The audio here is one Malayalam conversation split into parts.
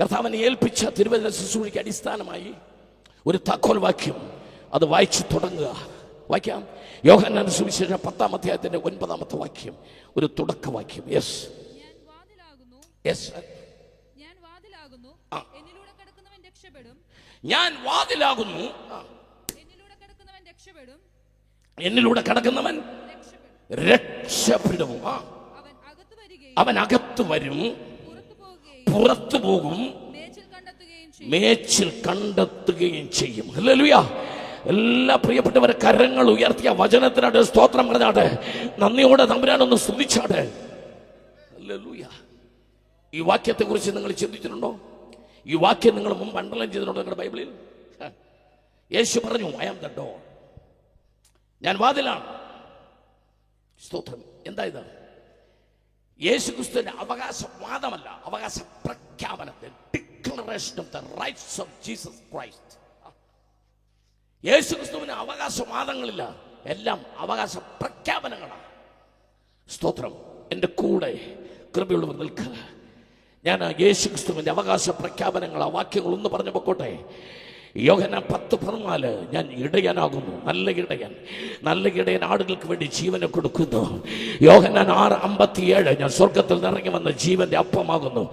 കർത്താവിനെ ഏൽപ്പിച്ച തിരുവചന ശുശ്രൂഷയ്ക്ക് അടിസ്ഥാനമായി ഒരു താക്കോൽ വാക്യം അത് വായിച്ചു തുടങ്ങുക. വായിക്കാം. യോഹന്നാന്റെ സുവിശേഷം 10-ാം അധ്യായത്തിന്റെ 9-ാമത്തെ വാക്യം, ഒരു തുടക്കവാക്യം. Yes, yes. ഞാൻ വാതിലാകുന്നു, എന്നിലൂടെ കടക്കുന്നവൻ രക്ഷപ്പെടും. അവൻ അകത്ത് വരും, പുറത്തു പോകും, മേച്ചിൽ കണ്ടെത്തുകയും ചെയ്യും. ഹല്ലേലൂയ. എല്ലാ പ്രിയപ്പെട്ടവരെ കരങ്ങൾ ഉയർത്തിയ വചനത്തിനായിട്ട് സ്തോത്രം പറഞ്ഞാട്ടെ. നന്ദിയോടെ തമ്പുരാനൊന്ന് സ്തുതിച്ചാട്ടെ. ഹല്ലേലൂയ. ഈ വാക്യത്തെ കുറിച്ച് നിങ്ങൾ ചിന്തിച്ചിട്ടുണ്ടോ? ഈ വാക്യം നിങ്ങൾ മുമ്പ് അണ്ടർലൈൻ ചെയ്തിട്ടുണ്ടോ നിങ്ങളുടെ ബൈബിളിൽ? യേശു പറഞ്ഞു, ഐ ആം ദ ഡോർ, ഞാൻ വാതിലാണ്. സ്തോത്രം. എന്താ ഇത്? യേശു ക്രിസ്തുവിന്റെ അവകാശവാദമല്ല, അവകാശ പ്രഖ്യാപനം. Declaration of the rights of Jesus Christ. യേശു ക്രിസ്തുവിന് അവകാശവാദങ്ങളില്ല, എല്ലാം അവകാശ പ്രഖ്യാപനങ്ങളാണ്. സ്തോത്രം. എൻ്റെ കൂടെ കൃപയുള്ളവർ നിൽക്കുക. ഞാൻ യേശു ക്രിസ്തുവിന്റെ അവകാശ പ്രഖ്യാപനങ്ങൾ, ആ വാക്യങ്ങൾ ഒന്ന് പറഞ്ഞു പൊക്കോട്ടെ. യോഹന്നാൻ 10:14, ഞാൻ ഇടയനാകുന്നു, നല്ല ഇടയൻ. നല്ല ഇടയൻ ആടുകൾക്ക് വേണ്ടി ജീവനെ കൊടുക്കുന്നു. യോഹന്നാൻ 6:57, ഞാൻ സ്വർഗത്തിൽ നിറങ്ങി വന്ന ജീവന്റെ അപ്പമാകുന്നു.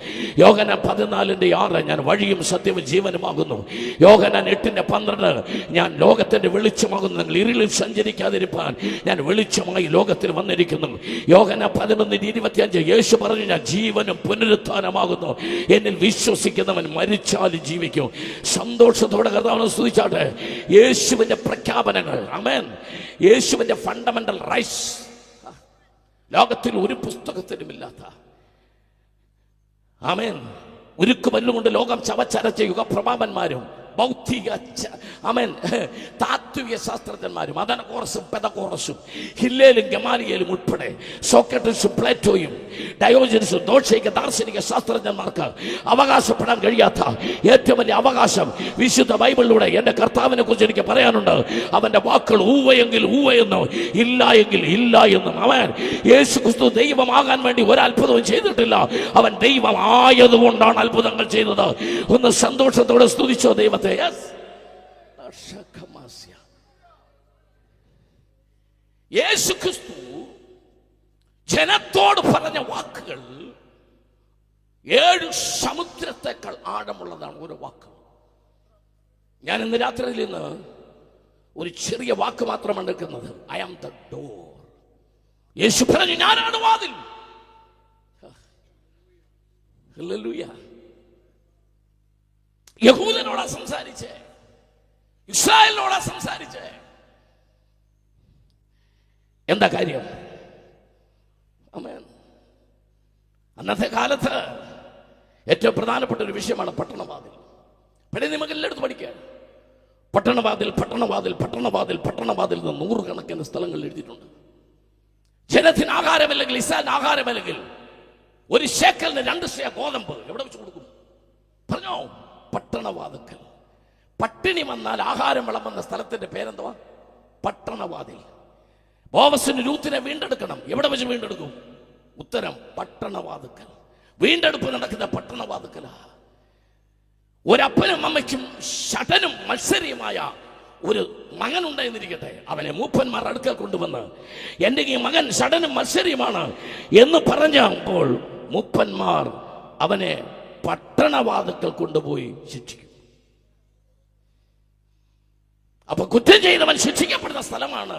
യോഹന്നാൻ 14:6, ഞാൻ വഴിയും സത്യവും ജീവനുമാകുന്നു. യോഹന്നാൻ 8:12, ഞാൻ ലോകത്തിന്റെ വെളിച്ചമാകുന്നു, നിങ്ങൾ ഇരുളിൽ സഞ്ചരിക്കാതിരിപ്പാൻ ഞാൻ വെളിച്ചമായി ലോകത്തിൽ വന്നിരിക്കുന്നു. യോഹന്നാൻ 11:25, യേശു പറഞ്ഞു, ഞാൻ ജീവനും പുനരുത്ഥാനമാകുന്നു, എന്നിൽ വിശ്വസിക്കുന്നവൻ മരിച്ചാലും ജീവിക്കും. സന്തോഷത്തോടെ കർത്താവിനെ സ്തുതിച്ചാട്ടെ. യേശുവിന്റെ പ്രഖ്യാപനങ്ങൾ, ആമേൻ. യേശുവിന്റെ ഫണ്ടമെന്റൽ റൈറ്റ്സ് ലോകത്തിൽ ഒരു പുസ്തകത്തിലുമില്ലാത്ത, ആമേൻ. ഉരുക്കുമല്ലുകൊണ്ട് ലോകം ചവച്ചരച്ച യുഗപ്രഭാവന്മാരും ബൗദ്ധിക, ആമേൻ, താത്വിക ശാസ്ത്രജ്ഞന്മാരും, അദനകോറസും പെദകോറസും ഹില്ലേലും ഗമാലിയേലും ഉൾപ്പെടെ സോക്രട്ടീസും പ്ലേറ്റോയും ഡയോജനസും ദോഷൈക ദാർശനിക ശാസ്ത്രജ്ഞന്മാർക്ക് അവകാശപ്പെടാൻ കഴിയാത്ത ഏറ്റവും വലിയ അവകാശം വിശുദ്ധ ബൈബിളിലൂടെ എൻ്റെ കർത്താവിനെ കുറിച്ച് എനിക്ക് പറയാനുണ്ട്. അവന്റെ വാക്കുകൾ ഊവയെങ്കിൽ ഊവയെന്നും ഇല്ല എങ്കിൽ ഇല്ല എന്നും. അവൻ യേശു ക്രിസ്തു ദൈവമാകാൻ വേണ്ടി ഒരത്ഭുതവും ചെയ്തിട്ടില്ല, അവൻ ദൈവമായതുകൊണ്ടാണ് അത്ഭുതങ്ങൾ ചെയ്തത്. ഒന്ന് സന്തോഷത്തോടെ സ്തുതിച്ചോ ദൈവത്തെ. യേശു ക്രിസ്തു ജനത്തോട് പറഞ്ഞ വാക്കുകൾ 7 സമുദ്രത്തെക്കാൾ ആഴമുള്ളതാണ് ഓരോ വാക്ക്. ഞാൻ ഇന്ന് രാത്രിയിൽ നിന്ന് ഒരു ചെറിയ വാക്ക് മാത്രമാണ് എടുക്കുന്നത്. I am the door. യേശു പറഞ്ഞു, ഞാനാണ് വാതിൽ. ഹല്ലേലൂയ. യഹൂദനോടാ സംസാരിച്ചേ, ഇസ്രായേലിനോടാ സംസാരിച്ചേ. എന്താ കാര്യം? ആമേൻ. അന്നത്തെ കാലത്ത് ഏറ്റവും പ്രധാനപ്പെട്ട ഒരു വിഷയമാണ് പട്ടണവാതിൽ. പഴയ നിയമം എല്ലായിടത്തും പഠിക്കുക. പട്ടണവാതിൽ, പട്ടണവാതിൽ, പട്ടണവാതിൽ, പട്ടണവാതിൽ എന്ന് 100 കണക്കിന് സ്ഥലങ്ങളിൽ എഴുതിയിട്ടുണ്ട്. ജനത്തിന് ആഹാരമല്ലെങ്കിൽ, ഇസ്രായേലിന് ആഹാരമല്ലെങ്കിൽ, ഒരു ശേക്കലിന് 2 ശേഖ ഗോതമ്പ് എവിടെ വെച്ച് കൊടുക്കും? പറഞ്ഞോ, പട്ടണവാതിൽക്കൽ. പട്ടിണി വന്നാൽ ആഹാരം വിളമ്പുന്ന സ്ഥലത്തിന്റെ പേരെന്തുവാ? പട്ടണവാതിൽ. ബോവസിന് രൂത്തിനെ വീണ്ടെടുക്കണം, എവിടെ വെച്ച് വീണ്ടെടുക്കും? ഉത്തരം, പട്ടണവാതിൽക്കൽ. വീണ്ടെടുപ്പ് നടക്കുന്ന പട്ടണവാതിൽക്കലാ. ഒരപ്പനും അമ്മയ്ക്കും ഷടനും മത്സരിയുമായ ഒരു മകൻ ഉണ്ടായിരുന്നിരിക്കട്ടെ. അവനെ മൂപ്പന്മാർ അടുക്കൽ കൊണ്ടുവന്ന്, എൻ്റെ ഈ മകൻ ഷടനും മത്സരിയുമാണ് എന്ന് പറഞ്ഞപ്പോൾ മൂപ്പന്മാർ അവനെ പട്ടണവാതിൽക്കൽ കൊണ്ടുപോയി ശിക്ഷിക്കും. അപ്പൊ കുറ്റം ചെയ്തവൻ ശിക്ഷിക്കപ്പെടുന്ന സ്ഥലമാണ്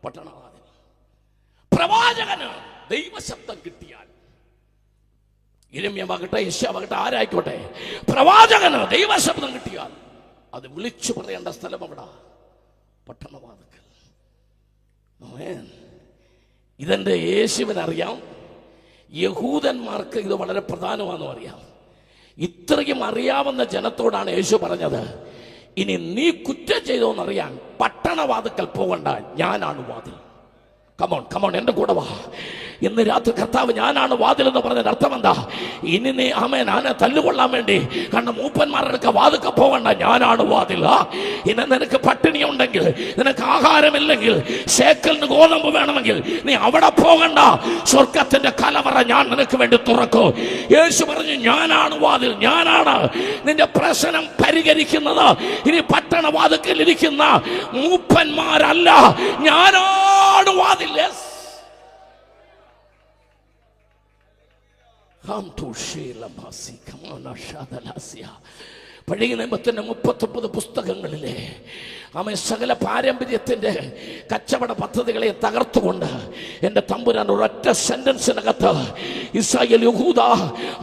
പട്ടണവാതിൽ. പ്രവാചകന് ദൈവശബ്ദം കിട്ടിയാൽ, യിരെമ്യാവാകട്ടെ, യെശയ്യാവാകട്ടെ, ആരായിക്കോട്ടെ, പ്രവാചകന് ദൈവശബ്ദം കിട്ടിയാൽ അത് വിളിച്ചു പറയേണ്ട സ്ഥലം എവിടാ? പട്ടണവാതിൽക്കൽ. ഇതെന്റെ യേശുവിനറിയാം, യഹൂദന്മാർക്ക് ഇത് വളരെ പ്രധാനമാണെന്നും അറിയാം. ഇത്രയും അറിയാവുന്ന ജനത്തോടാണ് യേശു പറഞ്ഞത്, ഇനി നീ കുറ്റം ചെയ്തോന്നറിയാൻ പട്ടണവാതിൽക്കൽ പോകണ്ട, ഞാനാണ് വാതിൽ. കമോൺ കമോൺ, എൻ്റെ കൂടെ വാ. ഇന്ന് രാത്രി കർത്താവ് ഞാനാണ് വാതിൽ എന്ന് പറഞ്ഞതിന്റെ അർത്ഥം എന്താ? ഇനി നീ ആമേൻ ആനെ തല്ലുകൊള്ളാൻ വേണ്ടി കാരണം മൂപ്പന്മാരുടെ വാതിൽക്ക് പോകണ്ട, ഞാനാണ് വാതിൽ. ഇനി നിനക്ക് പട്ടിണി ഉണ്ടെങ്കിൽ, നിനക്ക് ആഹാരമില്ലെങ്കിൽ, ശേക്കലിന് ഗോതമ്പ് വേണമെങ്കിൽ നീ അവിടെ പോകണ്ട. സ്വർഗത്തിന്റെ കലവറ ഞാൻ നിനക്ക് വേണ്ടി തുറക്കും. യേശു പറഞ്ഞു ഞാനാണ് വാതിൽ, ഞാനാണ് നിന്റെ പ്രശ്നം പരിഹരിക്കുന്നത്. ഇനി പട്ടണ വാതിൽക്കൽ ഇരിക്കുന്ന മൂപ്പന്മാരല്ല, ഞാനാണ് വാതിൽ. പഴയ നിയമത്തിന്റെ 39 പുസ്തകങ്ങളിലെ ആമേ സകല പാരമ്പര്യത്തിന്റെ കച്ചവട പദ്ധതികളെ തകർത്തുകൊണ്ട് എൻ്റെ തമ്പുരാൻ ഒരൊറ്റ സെന്റൻസിനകത്ത് ഇസ്രായേൽ യഹൂദ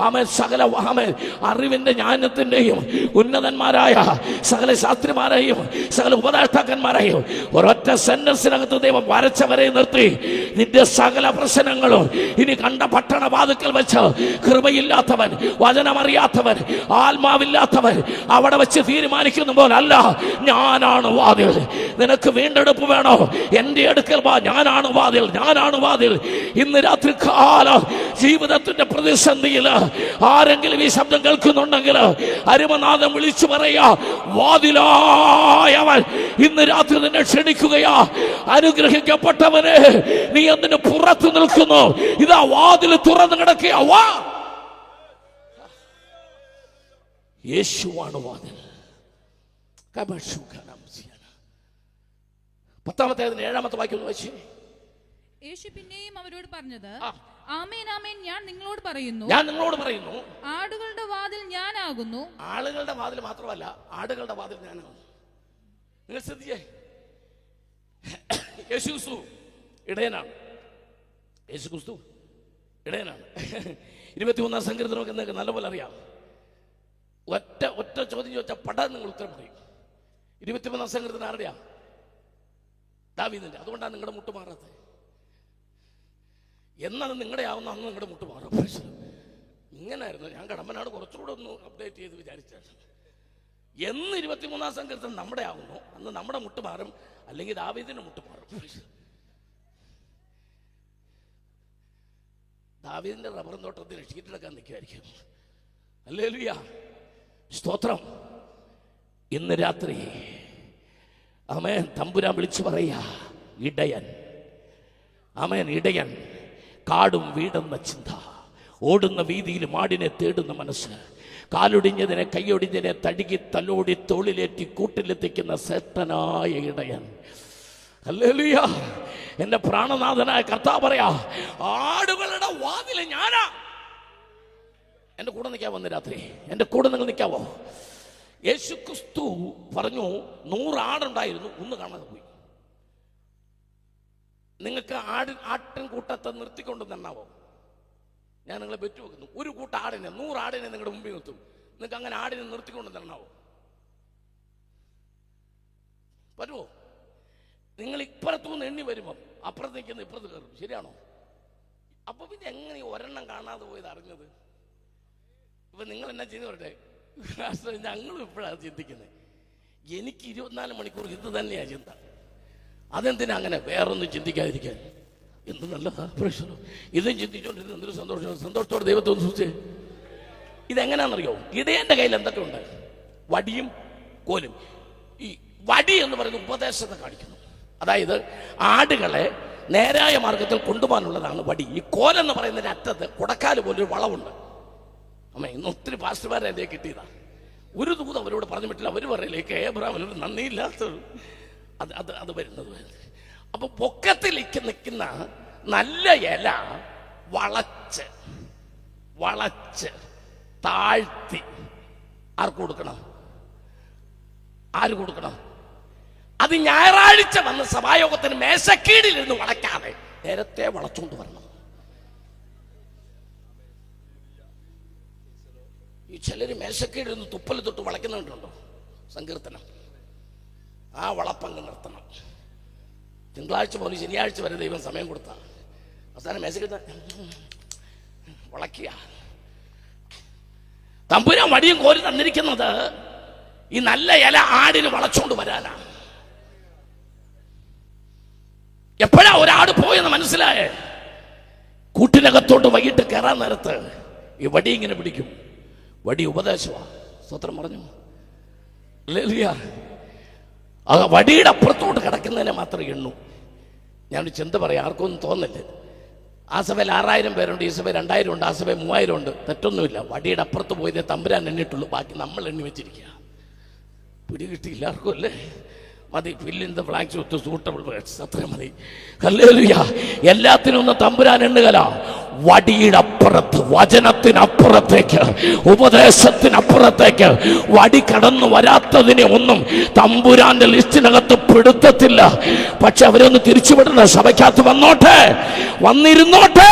ആമേ സകല ആമേ അറിവിന്റെ ജ്ഞാനത്തിന്റെയും ഉന്നതന്മാരായ സകല ശാസ്ത്രിമാരെയും സകല ഉപദേഷ്ടാക്കന്മാരെയും ഒരൊറ്റ സെന്റൻസിനകത്ത് ദൈവം വരച്ചവരെ നിർത്തി, നിന്റെ സകല പ്രശ്നങ്ങളും ഇനി കണ്ട പട്ടണ വാതിൽക്കൽ വെച്ച് കൃപയില്ലാത്തവൻ, വചനമറിയാത്തവൻ, ആത്മാവില്ലാത്തവൻ അവിടെ വെച്ച് തീരുമാനിക്കുന്ന പോലല്ല, ഞാനാണ് വാതിൽ. നിനക്ക് വീണ്ടെടുപ്പ് വേണോ? എന്റെ അടുക്കൽ വാ, ഞാനാണ് വാതിൽ, ഞാനാണ് വാതിൽ. ഇന്ന് രാത്രി കാലം ജീവിതത്തിന്റെ പ്രതിസന്ധിയിൽ ആരെങ്കിലും ഈ ശബ്ദം കേൾക്കുന്നുണ്ടെങ്കിൽ അരുമനാഥം വിളിച്ചു പറയാ, വാതിലായവൻ ഇന്ന് രാത്രി നിന്നെ ക്ഷണിക്കുകയാ. അനുഗ്രഹിക്കപ്പെട്ടവനെ, നീ എന്തിനു പുറത്തു നിൽക്കുന്നു? ഇതാ വാതിൽ തുറന്നു കിടക്കുക. വാ, യേശുവാണ് വാതിൽ. 10-ാമത്തെ 7-ാമത്തെ വാക്യം വായിച്ചേ. യേശു പിന്നെയും അവരോട് പറഞ്ഞത്, ആമേൻ ആമേൻ ഞാൻ നിങ്ങളോട് പറയുന്നു, ആടുകളുടെ വാതിൽ ഞാനാകുന്നു. ആളുകളുടെ വാതിൽ മാത്രമല്ല, ആടുകളുടെ വാതിൽ ഞാനാകുന്നു. നിങ്ങൾ ശ്രദ്ധിച്ചേ, യേശുക്രിസ്തു ഇടയനാണ്. യേശുക്രിസ്തു ഇടയനാണ്. 21-ാം സങ്കീർത്തനമൊക്കെ നിങ്ങൾക്ക് നല്ലപോലെ അറിയാം. ഒറ്റ ചോദ്യം ചോദിച്ചാൽ പടം നിങ്ങൾ ഉത്തരം പറയും. 23-ാം സങ്കീർത്തനം ആരുടെയാ? ദാവീദിന്റെ. അതുകൊണ്ടാണ് നിങ്ങളുടെ മുട്ട് മാറാത്തത്. എന്നത് നിങ്ങളുടെ ആവുന്ന അന്ന് നിങ്ങളുടെ മുട്ട് മാറും. ഇങ്ങനായിരുന്നു. ഞാൻ കടമ്പനാട് കുറച്ചുകൂടെ ഒന്ന് അപ്ഡേറ്റ് ചെയ്ത് വിചാരിച്ചാണ്. എന്ന് 23-ാം സങ്കീർത്തനം നമ്മുടെ ആവുന്നു അന്ന് നമ്മുടെ മുട്ട് മാറും, അല്ലെങ്കിൽ ദാവീദിന്റെ മുട്ട് മാറും. ദാവീദിന്റെ റബ്ബർ തോട്ടത്തിൽ ഷീറ്റിലൊക്കെ നിൽക്കുമായിരിക്കും. ഹല്ലേലൂയ, സ്തോത്രം. ഇന്ന് രാത്രി ആമേൻ തമ്പുരാൻ വിളിച്ചു പറയാ, ഇടയൻ. ആമേൻ, ഇടയൻ. കാടും വീടെന്ന ചിന്ത, ഓടുന്ന വീതിയിൽ മാടിനെ തേടുന്ന മനസ്സ്, കാലൊടിഞ്ഞതിനെ കൈയൊടിഞ്ഞതിനെ തഴുകി തലോടി തോളിലേറ്റി കൂട്ടിലെത്തിക്കുന്ന ശ്രേഷ്ഠനായ ഇടയൻ. ഹല്ലേലൂയ. എന്റെ പ്രാണനാഥനായ കർത്താവ് പറയാ, ആടുകളുടെ വാതിൽ ഞാനാ. എന്റെ കൂടെ നിൽക്കാവോ? ഇന്ന് രാത്രി എന്റെ കൂടെ നിങ്ങൾ നിൽക്കാവോ? യേശുക്രിസ്തു പറഞ്ഞു 100 ആടുണ്ടായിരുന്നു, 1 കാണാതെ പോയി. നിങ്ങൾക്ക് ആട്ടിൻ കൂട്ടത്തെ നിർത്തിക്കൊണ്ട് തന്നാവോ? ഞാൻ നിങ്ങളെ ബെറ്റ് വെക്കുന്നു. ഒരു കൂട്ടം ആടിനെ, 100 ആടിനെ നിങ്ങളുടെ മുമ്പിൽ നിർത്തും. നിങ്ങൾക്ക് അങ്ങനെ ആടിനെ നിർത്തിക്കൊണ്ട് തന്നാവോ? പറ്റുമോ? നിങ്ങൾ ഇപ്പുറത്തുനിന്ന് എണ്ണി വരുമ്പം അപ്പുറത്ത് നിൽക്കുന്ന ഇപ്പുറത്ത് കയറും. ശരിയാണോ? അപ്പൊ പിന്നെ എങ്ങനെ ഒരെണ്ണം കാണാതെ പോയത് അറിഞ്ഞത്? ഇപ്പൊ നിങ്ങൾ എന്നാ ചെയ്ത് പറയട്ടെ, ഞങ്ങളും ഇപ്പോഴാണ് ചിന്തിക്കുന്നത്. എനിക്ക് 24 മണിക്കൂർ ഇത് തന്നെയാണ് ചിന്ത. അതെന്തിനാ അങ്ങനെ വേറൊന്നും ചിന്തിക്കാതിരിക്കാൻ? എന്ത് നല്ലതാ പ്രശ്നം. ഇതും ചിന്തിച്ചോണ്ടിരുന്ന എന്തൊരു സന്തോഷം. സന്തോഷത്തോടെ ദൈവത്തെ ഒന്ന് സൂക്ഷിച്ചേ. ഇതെങ്ങനെയാണെന്നറിയോ? ഇടയന്റെ കയ്യിൽ എന്തൊക്കെ ഉണ്ട്? വടിയും കോലും. ഈ വടി എന്ന് പറയുന്ന ഉപദേശത്തെ കാണിക്കുന്നു. അതായത് ആടുകളെ നേരായ മാർഗത്തിൽ കൊണ്ടുപോകാനുള്ളതാണ് വടി. ഈ കോലെന്ന് പറയുന്നതിന്റെ അറ്റത്ത് കുടക്കാല് പോലൊരു വളവുണ്ട്. അമ്മ ഇന്ന് ഒത്തിരി പാസ്റ്റർമാരെ എൻ്റെ കിട്ടിയതാ. ഒരു ദൂത് അവരോട് പറഞ്ഞു പറ്റില്ല. അവർ പറയിലേക്ക് ഏബ്രാമിനൊരു നന്ദിയില്ലാത്ത അത് വരുന്നത്. അപ്പൊ പൊക്കത്തിലേക്ക് നിൽക്കുന്ന നല്ല ഇല വളച്ച് താഴ്ത്തി ആർക്ക് കൊടുക്കണം? ആര് കൊടുക്കണം? അത് ഞായറാഴ്ച വന്ന് സഭായോഗത്തിന് മേശക്കീടിലിരുന്ന് വളയ്ക്കാതെ നേരത്തെ വളച്ചുകൊണ്ട് വരണം. ഈ ചിലര് മേശക്കീടിരുന്ന് തുപ്പൽ തൊട്ട് വളയ്ക്കുന്നുണ്ടോ? സങ്കീർത്തനം ആ വളപ്പങ്ക് നിർത്തണം. തിങ്കളാഴ്ച പോലും ശനിയാഴ്ച വരെ ദൈവം സമയം കൊടുത്ത അവസാനം മേശക്കിട്ട് വളയ്ക്കുക. തമ്പുരാൻ വടിയും കോരി തന്നിരിക്കുന്നത് ഈ നല്ല ഇല ആടിന് വളച്ചോണ്ട് വരാനാണ്. എപ്പോഴാ ഒരാട് പോയെന്ന് മനസ്സിലായേ? കൂട്ടിനകത്തോട്ട് വൈകിട്ട് കയറാൻ നേരത്ത് ഈ വടി ഇങ്ങനെ പിടിക്കും. വടി ഉപദേശമാണ്. സ്വത്രം പറഞ്ഞു. ആ വടിയുടെ അപ്പുറത്തോട്ട് കിടക്കുന്നതിനെ മാത്രമേ എണ്ണൂ. ഞാൻ ചിന്ത പറയാം, ആർക്കൊന്നും തോന്നില്ല. ആ സഭയിൽ 6000 പേരുണ്ട്, ഈ സഭയിൽ 2000 ഉണ്ട്, ആ സഭയിൽ 3000 ഉണ്ട്. തെറ്റൊന്നുമില്ല. വടിയുടെ അപ്പുറത്ത് പോയതേ തമ്പുരാൻ എണ്ണിട്ടുള്ളൂ, ബാക്കി നമ്മൾ എണ്ണി വെച്ചിരിക്കുക. പിടികിട്ടിയില്ല ആർക്കും അല്ലേ? മതി. Fill in the blanks with suitable words. അത്ര മതി. ഹല്ലേലൂയ. എല്ലാത്തിനും ഒന്ന് തമ്പുരാൻ എണ്ണുകല. വടിയുടെ അപ്പുറത്ത്, വചനത്തിനപ്പുറത്തേക്ക്, ഉപദേശത്തിനപ്പുറത്തേക്ക് വടി കടന്നു വരാത്തതിനെ ഒന്നും തമ്പുരാന്റെ ലിസ്റ്റിനകത്ത് പെടുത്തത്തില്ല. പക്ഷെ അവരൊന്ന് തിരിച്ചുവിടണം. സഭയ്ക്കകത്ത് വന്നോട്ടെ, വന്നിരുന്നോട്ടെ.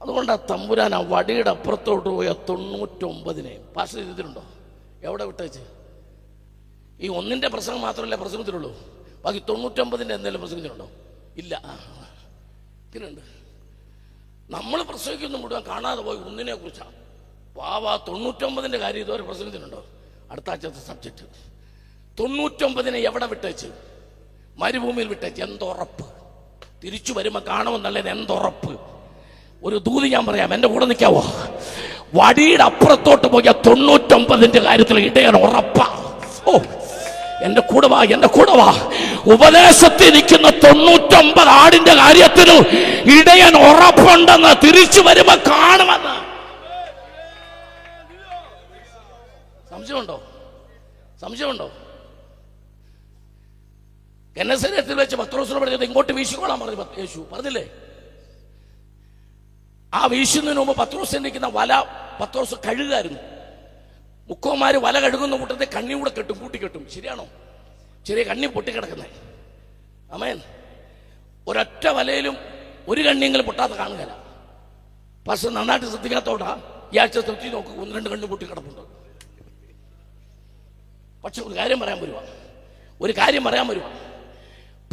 അതുകൊണ്ട് തമ്പുരാൻ ആ വടിയുടെ അപ്പുറത്തോട്ട് പോയ 99 പാസ് ചെയ്തിട്ടുണ്ടോ? എവിടെ വിട്ടേച്ച്? ഈ ഒന്നിന്റെ പ്രസംഗം മാത്രമല്ല പ്രസംഗത്തിലുള്ളൂ, ബാക്കി 99 എന്തെങ്കിലും പ്രസംഗത്തിലുണ്ടോ? ഇല്ല. ഇതിലുണ്ട്. നമ്മൾ പ്രസംഗിക്കുന്ന മുഴുവൻ കാണാതെ പോയി ഒന്നിനെ കുറിച്ചാണ്. വാവ 99 കാര്യം ഇതുവരെ പ്രസംഗത്തിലുണ്ടോ? അടുത്ത ആഴ്ചത്തെ സബ്ജക്റ്റ്. 99 എവിടെ വിട്ടേച്ച്? മരുഭൂമിയിൽ വിട്ടേച്ച്. എന്തുറപ്പ്? തിരിച്ചു വരുമ്പോൾ കാണുമെന്നുള്ളത് എന്തുറപ്പ്? ഒരു ദൂത് ഞാൻ പറയാം, എന്റെ കൂടെ നിൽക്കാവോ? വടിയുടെ അപ്പുറത്തോട്ട് പോയ 99 കാര്യത്തിൽ ഇടയൻ ഉറപ്പാ. ഓ, എന്റെ കൂടെ വാ, എന്റെ കൂടെ വാ. ഉപദേശത്തിൽ നിൽക്കുന്ന 99 ആടിന്റെ കാര്യത്തിലും ഇടയൻ ഉറപ്പുണ്ടെന്ന്, തിരിച്ചു വരുമ്പോ കാണുമെന്ന്. സംശയമുണ്ടോ? സംശയമുണ്ടോ? ഗന്നസരത്തിൽ വെച്ച് പത്രോസിനോട് പറഞ്ഞത് ഇങ്ങോട്ട് വീശിക്കോളാൻ പറഞ്ഞു യേശു. പറഞ്ഞില്ലേ? ആ വീശുന്നതിന് മുമ്പ് പത്രോസ് നിൽക്കുന്ന വല പത്രോസ് കഴുകായിരുന്നു. മുക്കോമാര് വല കഴുകുന്ന കൂട്ടത്തെ കണ്ണി കൂടെ കെട്ടും, കൂട്ടിക്കെട്ടും. ശരിയാണോ? ചെറിയ കണ്ണി പൊട്ടിക്കിടക്കുന്നേ. ആമേൻ. ഒരൊറ്റ വലയിലും ഒരു കണ്ണിയെങ്കിലും പൊട്ടാത്ത കാണുകയില്ല. പക്ഷെ നന്നായിട്ട് ശ്രദ്ധിക്കാത്തോടാ ഈ ആഴ്ച ശ്രദ്ധി നോക്ക്, 1-2 കണ്ണ് പൊട്ടിക്കിടപ്പുണ്ട്. പക്ഷെ ഒരു കാര്യം പറയാൻ വരുവാ,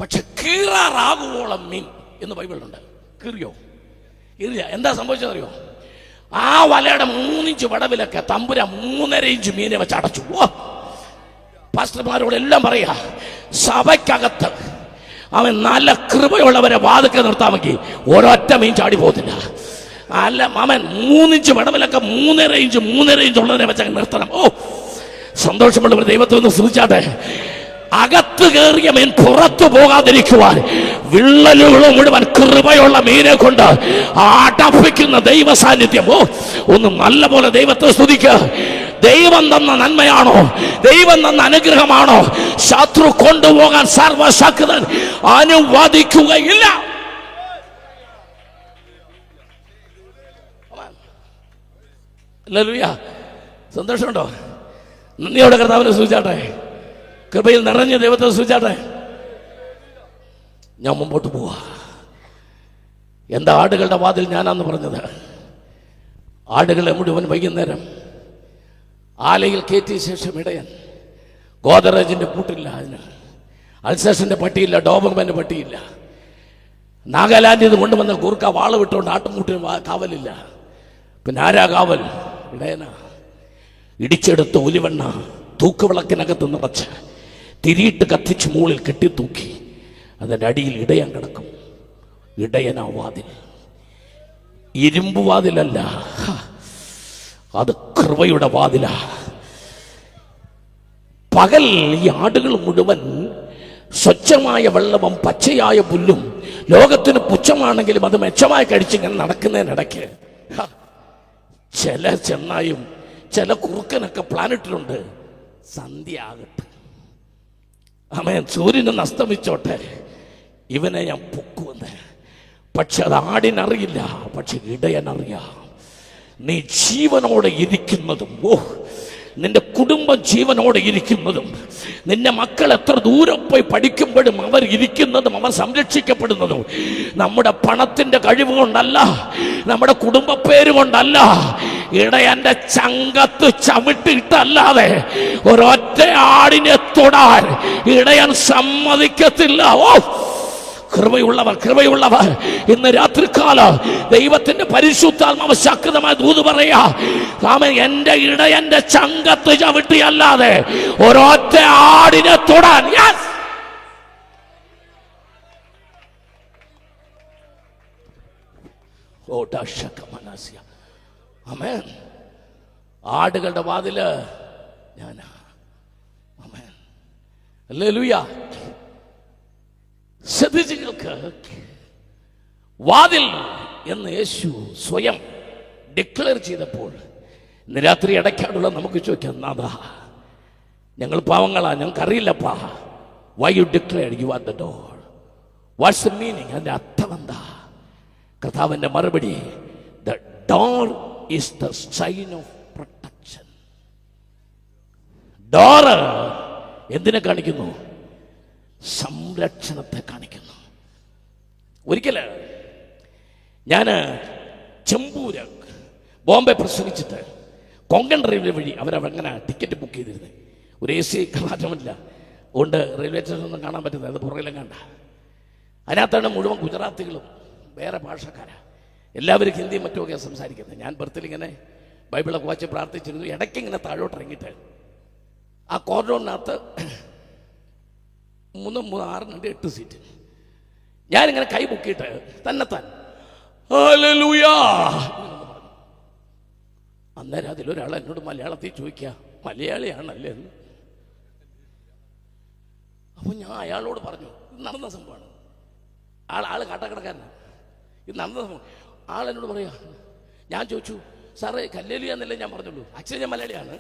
പക്ഷെ കീറാറാകുവോളം മീൻ എന്ന് ബൈബിളിലുണ്ട്. കീറിയോ? ഇല്ല. എന്താ സംഭവിച്ചതറിയോ? ആ വലയുടെ 3 ഇഞ്ച് വടവിലൊക്കെ തമ്പുര 3.5 ഇഞ്ച് മീനെ വെച്ച് അടച്ചു. പാസ്റ്റർമാരോട് എല്ലാം പറയാ, സഭയ്ക്കകത്ത് അവൻ നല്ല കൃപയുള്ളവരെ വാതുക്കെ നിർത്താമെങ്കിൽ ഒരൊറ്റ മീൻ ചാടി പോകത്തില്ല. അല്ല, അവൻ 3 ഇഞ്ച് വടവിലൊക്കെ 3.5 ഇഞ്ച് ഉള്ളതിനെ വെച്ച് നിർത്തണം. ഓ, സന്തോഷമുള്ളവർ ദൈവത്തെ ഒന്ന് സ്തുതിച്ചാട്ടെ. അകത്ത് കയറിയ മീൻ പുറത്തു പോകാതിരിക്കുവാൻ വിള്ളലുകൾ മുഴുവൻ കൃപയുള്ള മീനെ കൊണ്ട് അടപ്പിക്കുന്ന ദൈവ സാന്നിധ്യം. ഓ, ഒന്ന് നല്ല പോലെ ദൈവത്തെ സ്തുതിക്കുക. ദൈവം തന്ന നന്മയാണോ, ദൈവം തന്ന അനുഗ്രഹമാണോ ശത്രു കൊണ്ടുപോകാൻ സർവശക്തൻ അനുവദിക്കുകയില്ല. ഹല്ലേലൂയ. സന്തോഷമുണ്ടോ? നന്ദിയോടെ കർത്താവിനെ സ്തുതിച്ചാട്ടെ. കൃപയിൽ നിറഞ്ഞ ദൈവത്തെ സ്തുതിച്ചാട്ടെ. ഞാൻ മുമ്പോട്ട് പോവാ. എന്താ ആടുകളുടെ വാതിൽ ഞാനാന്ന് പറഞ്ഞത്? ആടുകളെ മുഴുവൻ വൈകുന്നേരം ആലയിൽ കയറ്റിയ ശേഷം ഇടയൻ ഗോദറേജിന്റെ പൂട്ടില്ല, അതിന് അൽസേഷന്റെ പട്ടിയില്ല, ഡോബർമാന്റെ പട്ടിയില്ല. നാഗാലാൻഡിൽ നിന്ന് കൊണ്ടുവന്ന ഗൂർക്ക വാള് വിട്ടുകൊണ്ട് ആട്ടുംകൂട്ടിന് കാവലില്ല. പിന്നെ ആരാ കാവൽ? ഇടയനാ. ഇടിച്ചെടുത്ത ഒലിവെണ്ണ തൂക്കുവിളക്കിനകത്ത് നിറച്ച് തിരിയിട്ട് കത്തിച്ച് മുകളിൽ കെട്ടിത്തൂക്കി അതിൻ്റെ അടിയിൽ ഇടയൻ കിടക്കും. ഇടയനാ വാതിൽ. ഇരുമ്പ് വാതിലല്ല, അത് കൃപയുടെ വാതിലാ. പകൽ ഈ ആടുകൾ മുഴുവൻ സ്വച്ഛമായ വെള്ളവും പച്ചയായ പുല്ലും ലോകത്തിന് പുച്ഛമാണെങ്കിലും അത് മെച്ചമായി കഴിച്ചിങ്ങനെ നടക്കുന്നതിനിടയ്ക്ക് ചില ചെന്നായും ചില കുറുക്കനൊക്കെ പ്ലാനറ്റിലുണ്ട്. സന്ധ്യ ആകട്ടെ, ആമേൻ, സൂര്യനൊന്ന് അസ്തമിച്ചോട്ടെ, ഇവനെ ഞാൻ പൊക്കുവെന്ന്. പക്ഷെ അത് ആടിനറിയില്ല, പക്ഷെ ഇടയനറിയാം. നീ ജീവനോടെ ഇരിക്കുന്നതും, ഓ, നിന്റെ കുടുംബം ജീവനോടെ ഇരിക്കുന്നതും, നിന്റെ മക്കൾ എത്ര ദൂരം പോയി പഠിക്കുമ്പോഴും അവർ ഇരിക്കുന്നതും അവർ സംരക്ഷിക്കപ്പെടുന്നതും നമ്മുടെ പണത്തിന്റെ കഴിവ് കൊണ്ടല്ല, നമ്മുടെ കുടുംബ പേര് കൊണ്ടല്ല, ഇടയന്റെ ചങ്കത്ത് ചവിട്ടിയിട്ടല്ലാതെ ഒരൊറ്റ ആടിനെ തൊടാൻ ഇടയൻ സമ്മതിക്കത്തില്ല. ഓ, കൃപയുള്ളവർ ഇന്ന് രാത്രികാലം ദൈവത്തിന്റെ പരിശുദ്ധാത്മാവ് ശക്തമായ ദൂത് പറയാ, എന്റെ ഇടയന്റെ ചങ്കത്ത് ചവിട്ടിയല്ലാതെ ഒരൊറ്റ ആടിനെ തൊടാൻ ഓ ഡാഷക മനസ്യ. ആമേൻ. ആടുകളുടെ വാതില് ഞാനാ. ആമേൻ. ഹല്ലേലൂയ. ശ്രദ്ധിച്ച് കേൾക്ക്. വാതിൽ എന്ന് യേശു സ്വയം ഡിക്ലെയർ ചെയ്തപ്പോൾ ഇന്ന് രാത്രി ഇടയ്ക്കാടുള്ള നമുക്ക് ചോദിക്കാം, നാഥാ ഞങ്ങൾ പാവങ്ങളാ, ഞങ്ങൾക്കറിയില്ലപ്പാ. Why you declare you are the door? What's the meaning? അതിൻ്റെ അർത്ഥം എന്താ? കർത്താവിൻ്റെ മറുപടി, the door is the sign of protection. Door എന്തിനെ കാണിക്കുന്നു? സംരക്ഷണത്തെ കാണിക്കുന്നു. ഒരിക്കല് ഞാൻ ചെമ്പൂര് ബോംബെ പ്രസംഗിച്ചിട്ട് കൊങ്കൺ റെയിൽവേ വഴി അവരങ്ങനെ ടിക്കറ്റ് ബുക്ക് ചെയ്തിരുന്നത്. ഒരു AC കമാറ്റമില്ല, അതുകൊണ്ട് റെയിൽവേ സ്റ്റേഷനൊന്നും കാണാൻ പറ്റുന്നത്, അത് പുറകിലും കണ്ട. അതിനകത്താണ് മുഴുവൻ ഗുജറാത്തികളും വേറെ ഭാഷക്കാരാ, എല്ലാവരും ഹിന്ദിയും മറ്റുമൊക്കെയാണ് സംസാരിക്കുന്നത്. ഞാൻ ബർത്തിലിങ്ങനെ ബൈബിളൊക്കെ വായിച്ച് പ്രാർത്ഥിച്ചിരുന്നു. ഇടയ്ക്കിങ്ങനെ താഴോട്ട് ഇറങ്ങിയിട്ട് ആ കോറിഡോറിനകത്ത് 3, 6, 8 സീറ്റ് ഞാനിങ്ങനെ കൈ പൊക്കിയിട്ട് തന്നെത്താൻ ഹല്ലേലൂയ. അന്നേരം അതിലൊരാൾ എന്നോട് മലയാളത്തിൽ ചോദിക്കുക, മലയാളിയാണല്ലേ എന്ന്. അപ്പോൾ ഞാൻ അയാളോട് പറഞ്ഞു, ഇത് നടന്ന സംഭവമാണ്. ആള് കാട്ടാക്കടക്കാരനാണ്, ഇത് നടന്ന സംഭവം. ആളെന്നോട് പറയാ, ഞാൻ ചോദിച്ചു, സാറേ ഹല്ലേലൂയ എന്നല്ലേ ഞാൻ പറഞ്ഞുള്ളൂ, ആക്ച്വലി ഞാൻ മലയാളിയാണ്,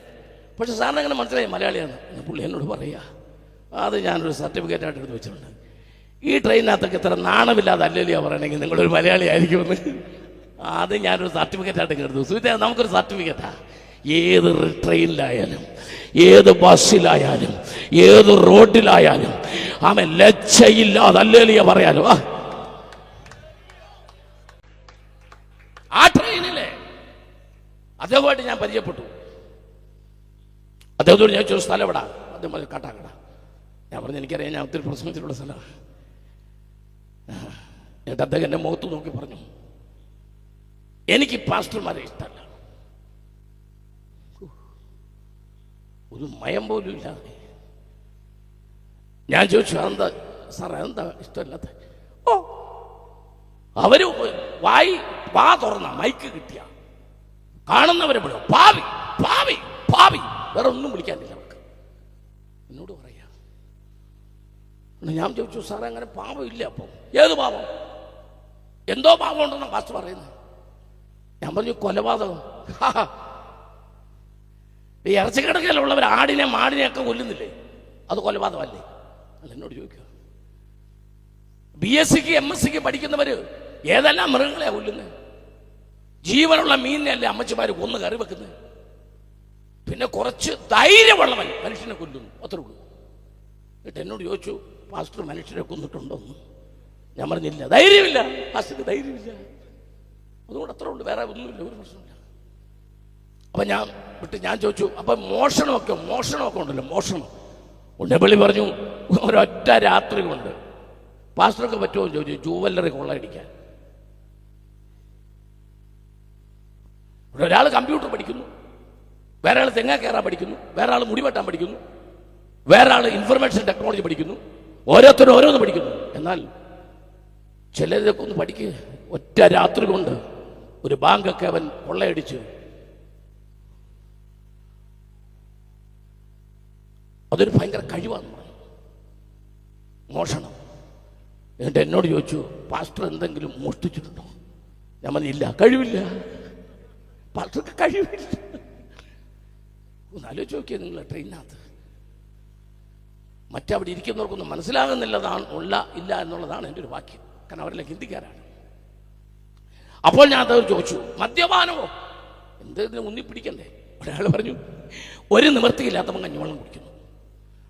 പക്ഷെ സാറിന് അങ്ങനെ മനസ്സിലായി മലയാളിയാണ്. പുള്ളി എന്നോട് പറയുക, അത് ഞാനൊരു സർട്ടിഫിക്കറ്റ് ആയിട്ട് എടുത്ത് വെച്ചിട്ടുണ്ട്. ഈ ട്രെയിനകത്തൊക്കെ ഇത്ര നാണമില്ലാതെ ഹല്ലേലൂയ പറയണമെങ്കിൽ നിങ്ങളൊരു മലയാളി ആയിരിക്കുമെന്ന്. അത് ഞാനൊരു സർട്ടിഫിക്കറ്റ് ആയിട്ട് എടുത്തു. സുഹൃത്തേ, നമുക്കൊരു സർട്ടിഫിക്കറ്റാ. ഏത് ട്രെയിനിലായാലും, ഏത് ബസ്സിലായാലും, ഏത് റോഡിലായാലും അവൻ ലജ്ജയില്ലാതെ ഹല്ലേലൂയ പറയാലോ. ആ ട്രെയിനിലെ അദ്ദേഹമായിട്ട് ഞാൻ പരിചയപ്പെട്ടു. അദ്ദേഹത്തോട് ഞാൻ ചോദിച്ച സ്ഥലം എവിടാ? അദ്ദേഹം പറഞ്ഞു കാട്ടാക്കട. ഞാൻ പറഞ്ഞു എനിക്കറിയാം, ഞാൻ ഒത്തിരി പ്രസംഗത്തിലുള്ള സ്ഥലമാണ്. എന്നിട്ട് അദ്ദേഹം എൻ്റെ മുഖത്ത് നോക്കി പറഞ്ഞു, എനിക്ക് പാസ്റ്റർമാരെ ഇഷ്ടമല്ല, ഒരു മയം പോലും ഇല്ലാതെ. ഞാൻ ചോദിച്ചു, അതെന്താ സാർ, അതെന്താ ഇഷ്ടമല്ലാത്ത? ഓ, അവര് വാ തുറന്ന മൈക്ക് കിട്ടിയ കാണുന്നവരെ വിടും, പാവി പാവി പാവി, വേറെ ഒന്നും വിളിക്കാനില്ല അവർക്ക്. എന്നോട് പറയാ. ഞാൻ ചോദിച്ചു, സാറേ അങ്ങനെ പാവം ഇല്ല? അപ്പോൾ ഏത് പാവം? എന്തോ പാവം ഉണ്ടെന്നാണ് പാസ്റ്റർ പറയുന്നത്. ഞാൻ പറഞ്ഞു, കൊലപാതകം. ഈ ഇറച്ചിക്കിടക്കലുള്ളവർ ആടിനെ മാടിനെയൊക്കെ കൊല്ലുന്നില്ലേ, അത് കൊലപാതകമല്ലേ? അല്ല, എന്നോട് ചോദിക്കുക. BSc MSc പഠിക്കുന്നവര് ഏതെല്ലാം മൃഗങ്ങളെയാ കൊല്ലുന്നത്? ജീവനുള്ള മീനിനെയല്ലേ അമ്മച്ചിമാര് കൊന്ന് കറി വെക്കുന്നത്? പിന്നെ കുറച്ച് ധൈര്യമുള്ളവൻ മനുഷ്യനെ കൊല്ലുന്നു, അത്രേ ഉള്ളൂ. എന്നിട്ട് എന്നോട് ചോദിച്ചു, പാസ്റ്റർ മനുഷ്യരെ കൊന്നിട്ടുണ്ടോ എന്ന്? ഞാൻ പറഞ്ഞില്ല, ധൈര്യമില്ല പാസ്റ്റർക്ക്, ധൈര്യമില്ല. അതുകൊണ്ട് അത്ര ഉള്ളൂ, വേറെ ഒന്നുമില്ല, ഒരു പ്രശ്നമില്ല. അപ്പം ഞാൻ ചോദിച്ചു, അപ്പം മോഷണമൊക്കെ ഉണ്ടല്ലോ, മോഷണം ഉണ്ടേപ്പള്ളി പറഞ്ഞു, ഒരൊറ്റ രാത്രി കൊണ്ട് പാസ്റ്റർക്ക് പറ്റുമോ എന്ന് ചോദിച്ചു ജുവല്ലറി കൊള്ളയടിക്കാൻ. ഒരാൾ കമ്പ്യൂട്ടർ പഠിക്കുന്നു, വേറെ ആൾ തെങ്ങ കയറാൻ പഠിക്കുന്നു, വേറെ ആൾ മുടി വെട്ടാൻ പഠിക്കുന്നു, വേറെ ആൾ ഇൻഫർമേഷൻ ടെക്നോളജി പഠിക്കുന്നു, ഓരോരുത്തരും ഓരോന്ന് പഠിക്കുന്നു. എന്നാൽ ചിലരൊക്കെ ഒന്ന് പഠിക്കുക, ഒറ്റ രാത്രി കൊണ്ട് ഒരു ബാങ്കൊക്കെ അവൻ കൊള്ളയടിച്ച്. അതൊരു ഭയങ്കര കഴിവാന്ന് പറഞ്ഞു, മോഷണം. എന്നിട്ട് എന്നോട് ചോദിച്ചു, പാസ്റ്റർ എന്തെങ്കിലും മോഷ്ടിച്ചിട്ടുണ്ടോ? ഞാൻ പറഞ്ഞില്ല, കഴിവില്ല, പാസ്റ്റർക്ക് കഴിവില്ല. ഒന്ന് ആലോചിച്ച് നോക്കിയാൽ നിങ്ങൾ ട്രെയിനകത്ത് മറ്റവിടെ ഇരിക്കുന്നവർക്കൊന്നും മനസ്സിലാകുന്നില്ലതാണ് ഇല്ല എന്നുള്ളതാണ് എൻ്റെ ഒരു വാക്യം, കാരണം അവരെല്ലാം ഹിന്ദിക്കാരാണ്. അപ്പോൾ ഞാൻ അതോട് ചോദിച്ചു, മദ്യപാനമോ? എന്തെങ്കിലും ഉന്നിപ്പിടിക്കണ്ടേ? ഒരാൾ പറഞ്ഞു, ഒരു നിവൃത്തിയില്ലാത്തവൻ കഞ്ഞിവെള്ളം കുടിക്കുന്നു,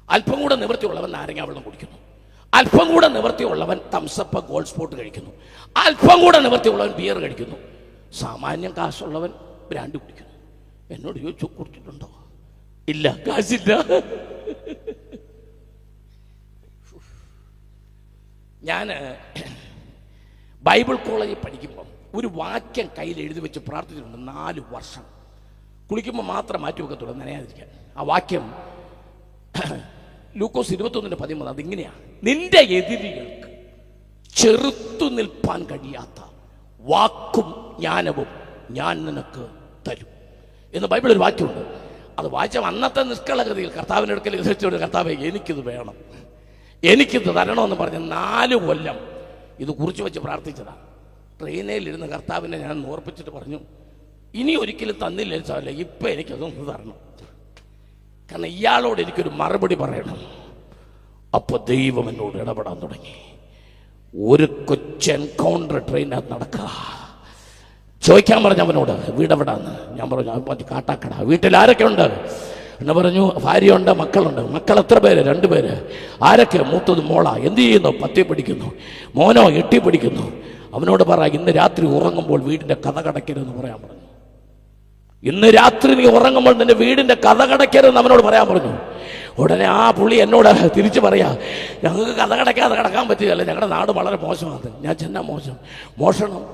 അല്പം കൂടെ നിവൃത്തിയുള്ളവൻ നാരങ്ങ വെള്ളം കുടിക്കുന്നു, അല്പം കൂടെ നിവൃത്തിയുള്ളവൻ തംസപ്പ് ഗോൾഡ് സ്പോട്ട് കഴിക്കുന്നു, അല്പം കൂടെ നിവൃത്തിയുള്ളവൻ ബിയർ കഴിക്കുന്നു, സാമാന്യം കാശുള്ളവൻ ബ്രാൻഡ് കുടിക്കുന്നു. എന്നോട് ചോദിച്ചു, കുടിച്ചിട്ടുണ്ടോ? ഇല്ല, കാശില്ല. ഞാൻ ബൈബിൾ കോളേജിൽ പഠിക്കുമ്പം ഒരു വാക്യം കയ്യിൽ എഴുതി വെച്ച് പ്രാർത്ഥിച്ചിട്ടുണ്ട് 4 വർഷം. കുളിക്കുമ്പോൾ മാത്രം മാറ്റി വെക്കത്തുള്ളൂ, നനയാതിരിക്കാൻ. ആ വാക്യം ലൂക്കോസ് 21:13. അതിങ്ങനെയാണ്, നിന്റെ എതിരികൾക്ക് ചെറുത്തു നിൽപ്പാൻ കഴിയാത്ത വാക്കും ജ്ഞാനവും ഞാൻ നിനക്ക് തരും എന്ന് ബൈബിളിൽ ഒരു വാക്യമുണ്ട്. അത് വായിച്ച അന്നത്തെ നിഷ്കളങ്കതയിൽ കർത്താവിൻ്റെ അടുക്കൽ എതിർച്ചോട്, കർത്താവേ എനിക്കിത് വേണം, എനിക്കിത് തരണമെന്ന് പറഞ്ഞ് 4 കൊല്ലം ഇത് കുറിച്ച് വെച്ച് പ്രാർത്ഥിച്ചതാണ്. ട്രെയിനിലിരുന്ന് കർത്താവിനെ ഞാൻ ഓർപ്പിച്ചിട്ട് പറഞ്ഞു, ഇനി ഒരിക്കലും തന്നില്ല സാറല്ലേ, ഇപ്പം എനിക്കതൊന്ന് തരണം, കാരണം ഇയാളോട് എനിക്കൊരു മറുപടി പറയണം. അപ്പോൾ ദൈവം എന്നോട് ഇടപെടാൻ തുടങ്ങി. ഒരു കൊച്ചു എൻകൗണ്ടർ ട്രെയിനകത്ത് നടക്കുക. ചോദിക്കാൻ പറഞ്ഞു അവനോട്, വീടെവിടാന്ന്. ഞാൻ പറഞ്ഞു കാട്ടാക്കട. വീട്ടിൽ ആരൊക്കെ ഉണ്ട് എന്ന് പറഞ്ഞു. ഭാര്യയുണ്ട്, മക്കളുണ്ട്. മക്കൾ എത്ര പേര്? 2 പേര്. ആരൊക്കെ? മൂത്തത് മോളാ. എന്ത് ചെയ്യുന്നു? 10 പഠിക്കുന്നു. മോനോ 8 പഠിക്കുന്നു. അവനോട് പറ, ഇന്ന് രാത്രി ഉറങ്ങുമ്പോൾ വീടിൻ്റെ കഥ കടക്കരുതെന്ന് പറയാൻ പറഞ്ഞു. ഇന്ന് രാത്രി നീ ഉറങ്ങുമ്പോൾ നിന്റെ വീടിൻ്റെ കഥ കടക്കരുതെന്ന് അവനോട് പറയാൻ പറഞ്ഞു. ഉടനെ ആ പുള്ളി എന്നോട് തിരിച്ചു പറയാ, ഞങ്ങൾക്ക് കഥ കടക്കാതെ കിടക്കാൻ പറ്റുകയല്ല, ഞങ്ങളുടെ നാട് വളരെ മോശമാണ്. ഞാൻ ചെന്നാ മോഷണം.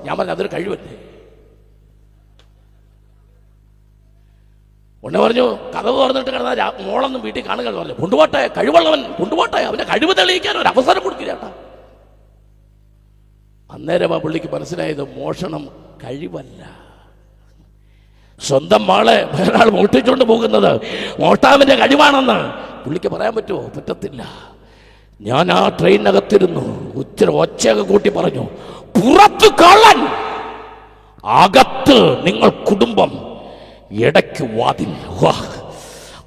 ഞാൻ പറഞ്ഞു അതൊരു കഴിവല്ലേ. ഉടനെ പറഞ്ഞു, കഥ തുറന്നിട്ട് കിടന്നാൽ മോളൊന്നും വീട്ടിൽ കാണുക പറഞ്ഞു. കൊണ്ടുപോട്ടെ, കഴിവുള്ളവൻ കൊണ്ടുപോട്ടെ, അവന്റെ കഴിവ് തെളിയിക്കാൻ ഒരു അവസരം കൊടുക്കില്ല ചേട്ടാ. അന്നേരം ആ പുള്ളിക്ക് മനസ്സിലായത് മോഷണം കഴിവല്ല. സ്വന്തം മോളെ വേറൊരാൾ മോഷ്ടിച്ചുകൊണ്ട് പോകുന്നത് മോഷ്ടാവിന്റെ കഴിവാണെന്ന് പുള്ളിക്ക് പറയാൻ പറ്റുമോ? പറ്റത്തില്ല. ഞാൻ ആ ട്രെയിനകത്തിരുന്നു, ഒച്ചയൊക്കെ കൂട്ടി പറഞ്ഞു, പുറത്ത് കള്ളൻ, അകത്ത് നിങ്ങൾ കുടുംബം, ഇടയ്ക്ക് വാതിൽ.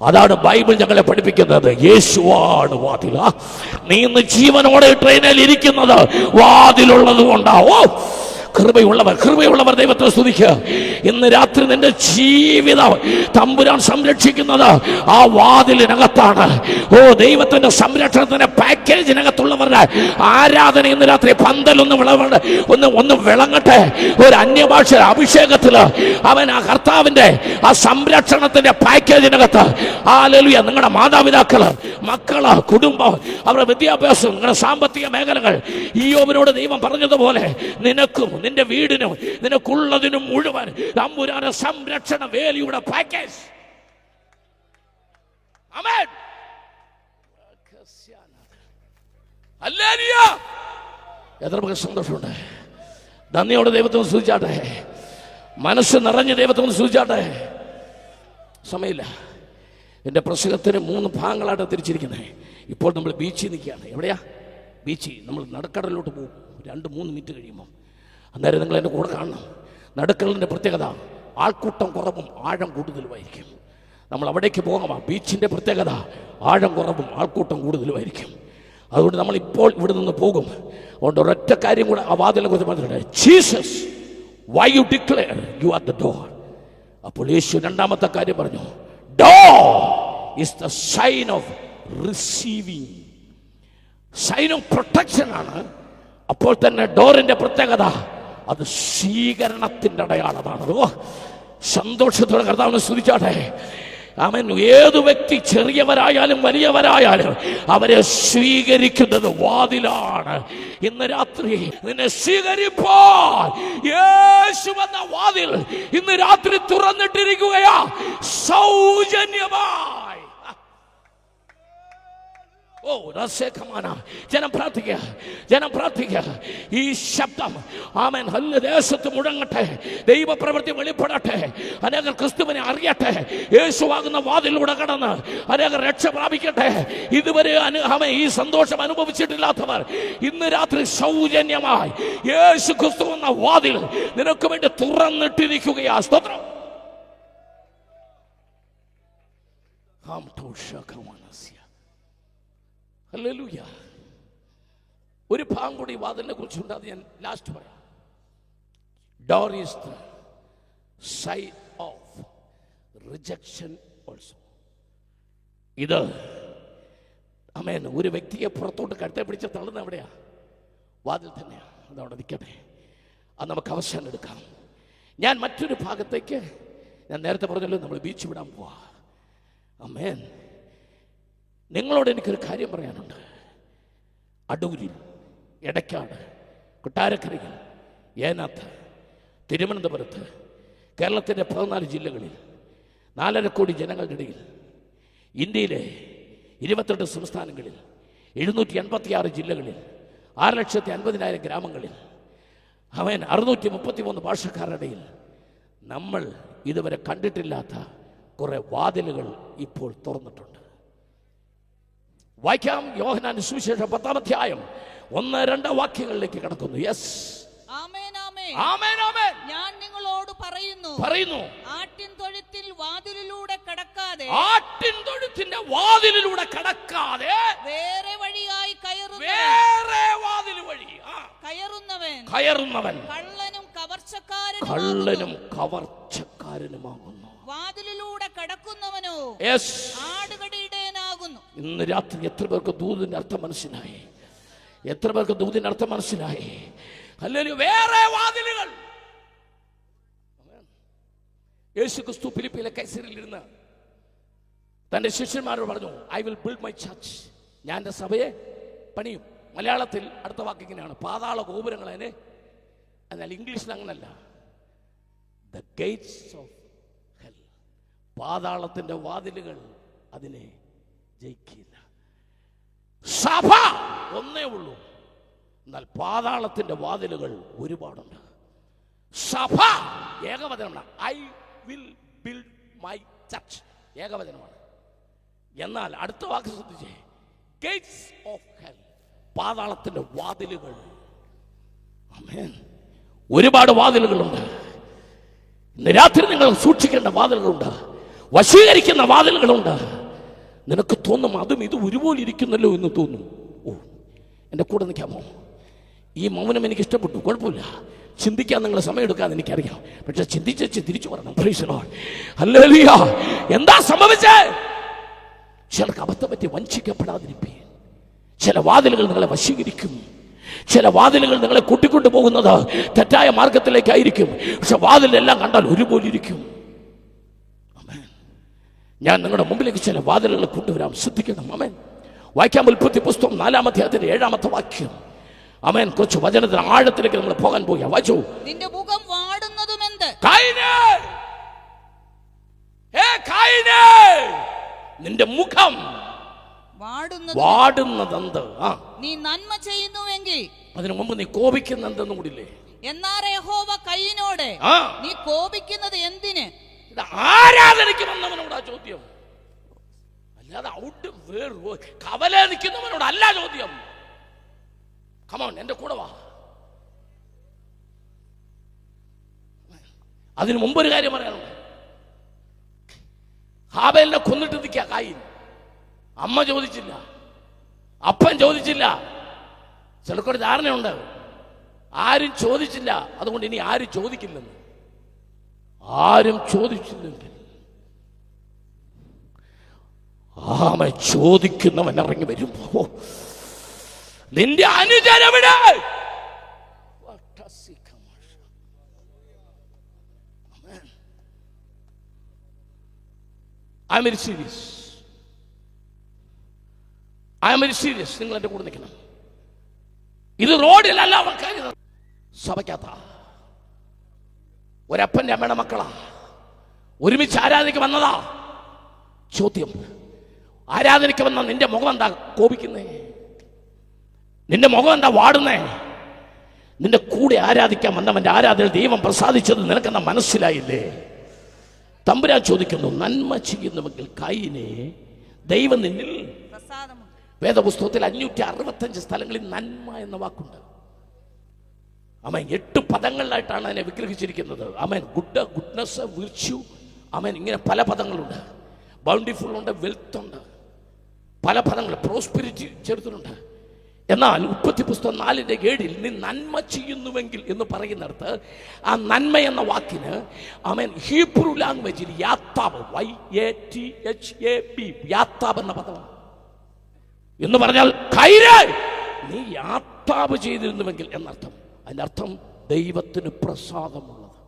അതാണ് ബൈബിൾ ഞങ്ങളെ പഠിപ്പിക്കുന്നത്. യേശുവാണ് വാതിൽ. നീ ഇന്ന് ജീവനോടെ ട്രെയിനിൽ ഇരിക്കുന്നത് വാതിലുള്ളത് കൊണ്ടാവോ. കൃപയുള്ളവർ ദൈവത്തെ സ്തുതിക്കുക. ഇന്ന് രാത്രി നിന്റെ ജീവിതം തമ്പുരാൻ സംരക്ഷിക്കുന്നത് ആ വാതിലിനകത്താണ്. ദൈവത്തിന്റെ സംരക്ഷണത്തിന്റെ പാക്കേജിനകത്തുള്ളവരുടെ ആരാധന ഇന്ന് രാത്രി ഒന്ന് വിളങ്ങട്ടെ. ഒരു അന്യഭാഷ അഭിഷേകത്തില് അവൻ ആ കർത്താവിന്റെ ആ സംരക്ഷണത്തിന്റെ പാക്കേജിനകത്ത്. ഹല്ലേലൂയ. നിങ്ങളുടെ മാതാപിതാക്കള്, മക്കള്, കുടുംബം, അവരുടെ വിദ്യാഭ്യാസം, നിങ്ങളുടെ സാമ്പത്തിക മേഖലകൾ, ഇയ്യോബിനോട് ദൈവം പറഞ്ഞതുപോലെ നിനക്കും നിന്റെ വീടിനും നിനക്കുള്ളതിനും മുഴുവൻ തമ്പുരാന്റെ സംരക്ഷണ വേലിയുടെ പാക്കേജ്. ആമേൻ. ഹല്ലേലൂയ. എത്ര പേർക്ക് സന്തോഷമുണ്ട്? നന്ദിയോടെ ദൈവത്തെ സ്തുതിച്ചാട്ടെ. മനസ്സ് നിറഞ്ഞ് ദൈവത്തെ സ്തുതിച്ചാട്ടെ. സമയമില്ല. എൻ്റെ പ്രസംഗത്തിന് 3 ഭാഗങ്ങളായിട്ട് തിരിച്ചിരിക്കുന്നത്. ഇപ്പോൾ നമ്മൾ ബീച്ചിൽ നിൽക്കുകയാണ്. എവിടെയാ ബീച്ച്? നമ്മൾ നടുക്കടലിലോട്ട് പോകും 2-3 മിനിറ്റ് കഴിയുമ്പോൾ. അന്നേരം നിങ്ങൾ എൻ്റെ കൂടെ കാണണം. നടുക്കടലിൻ്റെ പ്രത്യേകത ആൾക്കൂട്ടം കുറവും ആഴം കൂടുതലുമായിരിക്കും. നമ്മൾ അവിടേക്ക് പോകാം. ബീച്ചിൻ്റെ പ്രത്യേകത ആഴം കുറവും ആൾക്കൂട്ടം കൂടുതലുമായിരിക്കും. അതുകൊണ്ട് നമ്മളിപ്പോൾ ഇവിടെ നിന്ന് പോകും. അതുകൊണ്ട് ഒരൊറ്റ കാര്യം കൂടെ ആ വാതിലിനെ കുറിച്ച് പറഞ്ഞിട്ടുണ്ട്. Jesus, why you declare you are the door. അപ്പോൾ യേശു 2ാമത്തെ കാര്യം പറഞ്ഞു, door is the sign of receiving, sign of protection ആണ്. അപ്പോൾ തന്നെ ഡോറിന്റെ പ്രത്യേകത അത് സ്വീകരണത്തിന്റെ അടയാളമാണ്. സന്തോഷത്തോടെ കർത്താവിനെ സ്തുതിച്ചാട്ടെ. ആമേൻ. ഏതു വ്യക്തി ചെറിയവരായാലും വലിയവരായാലും അവരെ സ്വീകരിക്കുന്നത് വാതിലാണ്. ഇന്ന് രാത്രി നിന്നെ സ്വീകരിപ്പോൾ യേശു എന്ന വാതിൽ ഇന്ന് രാത്രി തുറന്നിട്ടിരിക്കുകയാ സൗജന്യമായി. ജനം പ്രാർത്ഥിക്കുക. ഈ ശബ്ദം ആമേൻ ദേശത്ത് മുഴങ്ങട്ടെ. ദൈവപ്രവൃത്തി വെളിപ്പെടട്ടെ. അനേകർ ക്രിസ്തുവിനെ അറിയട്ടെ. യേശുവാകുന്ന വാതിലൂടെ കടന്ന് അനേകർ രക്ഷ പ്രാപിക്കട്ടെ. ഇതുവരെ ഈ സന്തോഷം അനുഭവിച്ചിട്ടില്ലാത്തവർ ഇന്ന് രാത്രി സൗജന്യമായി യേശു ക്രിസ്തു എന്ന വാതിൽ നിനക്ക് വേണ്ടി തുറന്നിട്ടിരിക്കുകയാ. സ്തോത്രം. ഹല്ലേലൂയ. ഒരു ഭാഗം കൂടി വാതിലിനെ കുറിച്ചുണ്ട്, അത് ഞാൻ ലാസ്റ്റ് പറയാം. Door is the sign of rejection also. ഇത് ആമേൻ. ഒരു വ്യക്തിയെ പുറത്തോട്ട് കഴുത്തെ പിടിച്ച് തള്ളുന്ന എവിടെയാ? വാതിൽ തന്നെയാ. അതവിടെ നിൽക്കട്ടെ. അത് നമുക്ക് അവസാനം എടുക്കാം. ഞാൻ മറ്റൊരു ഭാഗത്തേക്ക്, ഞാൻ നേരത്തെ പറഞ്ഞല്ലോ നമ്മൾ ബീച്ച് വിടാൻ പോവാ. ആമേൻ. നിങ്ങളോട് എനിക്കൊരു കാര്യം പറയാനുണ്ട്. അടൂരിൽ, എടക്കാട്, കൊട്ടാരക്കരയിൽ, ഏനാത്ത്, തിരുവനന്തപുരത്ത്, കേരളത്തിൻ്റെ 14 ജില്ലകളിൽ 4.5 കോടി ജനങ്ങളുടെ ഇടയിൽ, ഇന്ത്യയിലെ 28 സംസ്ഥാനങ്ങളിൽ 786 ജില്ലകളിൽ 6,50,000 ഗ്രാമങ്ങളിൽ അവൻ 633 ഭാഷക്കാരുടെ ഇടയിൽ നമ്മൾ ഇതുവരെ കണ്ടിട്ടില്ലാത്ത കുറെ വാതിലുകൾ ഇപ്പോൾ തുറന്നിട്ടുണ്ട്. വായിക്കാം. യോഹന്നാന്റെ സുവിശേഷം 10-ാം അധ്യായം 1-2 വാക്യങ്ങളിലേക്ക് കടക്കുന്നു. യെസ്, ആമേൻ, ആമേൻ, ആമേൻ, ആമേൻ. ഞാൻ നിങ്ങളോട് പറയുന്നു, ആട്ടിൻ തൊഴുത്തിൽ വാതിലിലൂടെ കടക്കാതെ, ആട്ടിൻ തൊഴുത്തിന്റെ വാതിലിലൂടെ കടക്കാതെ വേറെ വഴിയായി വേറെ വാതിൽ വഴി കയറുന്നവൻ കള്ളനും കവർച്ചക്കാരനുമാകുന്നു. വാതിലിലൂടെ കടക്കുന്നവനോ ആടുകടിയുടേനാകുന്നു. ഇന്ന് രാത്രി എത്ര പേർക്ക് ദൂതിന്റെ അർത്ഥം മനസ്സിലായി? എത്ര പേർക്ക് ദൂതിന്റെ അർത്ഥം മനസ്സിലായി? അല്ലെങ്കിൽ വേറെ വാതിലുകൾ. യേശുക്രിസ്തു ഫിലിപ്പിയിലെ കൈസരിൽ ഇരുന്ന് തന്റെ ശിഷ്യന്മാരോട് പറഞ്ഞു, I will build my church. ഞാൻ എൻ്റെ സഭയെ പണിയും. മലയാളത്തിൽ അടുത്ത വാക്ക് ഇങ്ങനെയാണ്, പാതാള ഗോപുരങ്ങൾ. അതിനെ എന്നാൽ ഇംഗ്ലീഷിൽ അങ്ങനല്ല, ദ ഗേറ്റ്സ് ഓഫ് ഹെൽ. പാതാളത്തിന്റെ വാതിലുകൾ അതിനെ ജയിക്കില്ല. സഭ ഒന്നേ ഉള്ളൂ, എന്നാൽ പാതാളത്തിന്റെ വാതിലുകൾ ഒരുപാടുണ്ട്. സഭ ഏകവചനമാണ്. I will build my church, ഏകവചനമാണ്. എന്നാൽ അടുത്ത വാക്ക് ശ്രദ്ധിച്ചേ, ഗേറ്റ്സ് ഓഫ് ഹെൽ, പാതാളത്തിന്റെ വാതിലുകൾ. ആമേൻ. ഒരുപാട് വാതിലുകളുണ്ട്. ഇന്ന് രാത്രി നിങ്ങൾ സൂക്ഷിക്കേണ്ട വാതിലുകളുണ്ട്, വശീകരിക്കുന്ന വാതിലുകളുണ്ട്. നിനക്ക് തോന്നും അതും ഇത് ഒരുപോലെ ഇരിക്കുന്നല്ലോ എന്ന് തോന്നും. ഓ, എൻ്റെ കൂടെ നിൽക്കാമോ? ഈ മൗനം എനിക്ക് ഇഷ്ടപ്പെട്ടു, കുഴപ്പമില്ല. ചിന്തിക്കാൻ നിങ്ങൾ സമയം എടുക്കാതെ എനിക്കറിയാം, പക്ഷെ ചിന്തിച്ച് തിരിച്ചു പറയണം. Praise the Lord, hallelujah. എന്താ സംഭവിച്ചേ? ചിലർക്ക് അബദ്ധം പറ്റി വഞ്ചിക്കപ്പെടാതിരിപ്പീൻ. ചില വാതിലുകൾ നിങ്ങളെ വശീകരിക്കും. ചില വാതിലുകൾ നിങ്ങളെ കൂട്ടിക്കൊണ്ടു പോകുന്നത് തെറ്റായ മാർഗത്തിലേക്കായിരിക്കും. പക്ഷെ വാതിലെല്ലാം കണ്ടാൽ ഒരുപോലെ ഇരിക്കും. ആമേൻ. ഞാൻ നിങ്ങളുടെ മുമ്പിലേക്ക് ചില വാതിലുകൾ കൊണ്ടുവരാം, ശ്രദ്ധിക്കണം. ആമേൻ. വായിക്കാം. ഉൽപ്പത്തി പുസ്തകം 4-ാം അധ്യായത്തിന്റെ 7-ാമത്തെ വാക്യം. ആമേൻ. കുറച്ച് വചനത്തിന് ആഴത്തിലേക്ക് നമ്മൾ പോകാൻ പോവുക. വായിച്ചു. നിന്റെ മുഖം വാടുന്നതുമെന്ത്? നിന്റെ മുഖം വാടുന്നതെന്ത്? നീ നന്മ ചെയ്യുന്നുവെങ്കിൽ. അതിനു മുമ്പ് നീ കോപിക്കുന്നെന്തെന്നും കൂടില്ലേ? എന്നാൽ യഹോവ കയീനോട്, നീ കോപിക്കുന്നത് എന്തിന്? ആരാധനയ്ക്ക് വന്നവനോടാ ചോദ്യം, അല്ലാതെ കവല നിൽക്കുന്നവനോട് അല്ല ചോദ്യം. കമോൺ, എന്റെ കൂടെ വാ. അതിനു മുമ്പൊരു കാര്യം പറയാനുണ്ട്. ഹാബേലിനെ കൊന്നിട്ട് നിൽക്കുക കായീൻ. അമ്മ ചോദിച്ചില്ല, അപ്പൻ ചോദിച്ചില്ല. ചിലർക്കൊരു ധാരണയുണ്ട്, ആരും ചോദിച്ചില്ല, അതുകൊണ്ട് ഇനി ആരും ചോദിക്കില്ലെന്ന്. ആരും ചോദിച്ചില്ലെങ്കിൽ ആമ ചോദിക്കുന്നവൻ ഇറങ്ങി വരുമ്പോ നിന്റെ അനുചരവിടെ. I am very serious. നിങ്ങൾ എന്റെ കൂടെ നിൽക്കണം. ഇത് റോഡിലല്ല അവർ കരുതുന്നത്, സഭയ്ക്കകത്ത. ഒരപ്പന്റെ അമ്മയുടെ മക്കളാ, ഒരുമിച്ച് ആരാധനയ്ക്ക് വന്നതാ. ചോദ്യം, ആരാധനയ്ക്ക് വന്ന നിന്റെ മുഖം എന്താ കോപിക്കുന്നേ? നിന്റെ മുഖം എന്താ വാടുന്നേ? നിന്റെ കൂടെ ആരാധിക്കാൻ വന്നവന്റെ ആരാധന ദൈവം പ്രസാദിച്ചത് നിനക്കെന്താ മനസ്സിലായില്ലേ? തമ്പുരാൻ ചോദിക്കുന്നു, നന്മ ചെയ്യുന്നുവെങ്കിൽ കയീനെ ദൈവം നിന്നിൽ പ്രസാദമുണ്ട്. വേദപുസ്തകത്തിൽ 565 സ്ഥലങ്ങളിൽ നന്മ എന്ന വാക്കുണ്ട്. ആമേൻ. 8 പദങ്ങളിലായിട്ടാണ് അതിനെ വിഗ്രഹിച്ചിരിക്കുന്നത്. ആമേൻ. ഗുഡ്നസ്, വിർച്യു, ആമേൻ. ഇങ്ങനെ പല പദങ്ങളുണ്ട്. ബൗണ്ടിഫുൾ ഉണ്ട്, വെൽത്ത് ഉണ്ട്, പല പദങ്ങൾ, പ്രോസ്പെരിറ്റി ചേർത്തിട്ടുണ്ട്. എന്നാൽ ഉൽപ്പത്തി പുസ്തകം 4:7 നീ നന്മ ചെയ്യുന്നുവെങ്കിൽ എന്ന് പറയുന്നിടത്ത് ആ നന്മ എന്ന വാക്കിന് ആമേൻ ഹീബ്രു ലാംഗ്വേജിൽ യാത്താബ്, YATHAB, യാത്താബ് എന്ന പദമാണ്. എന്ന് പറഞ്ഞാൽ നീ യാത്താബ് ചെയ്തിരുന്നുവെങ്കിൽ എന്നർത്ഥം. അതിന്റെ അർത്ഥം ദൈവത്തിന് പ്രസാദമുള്ളത്.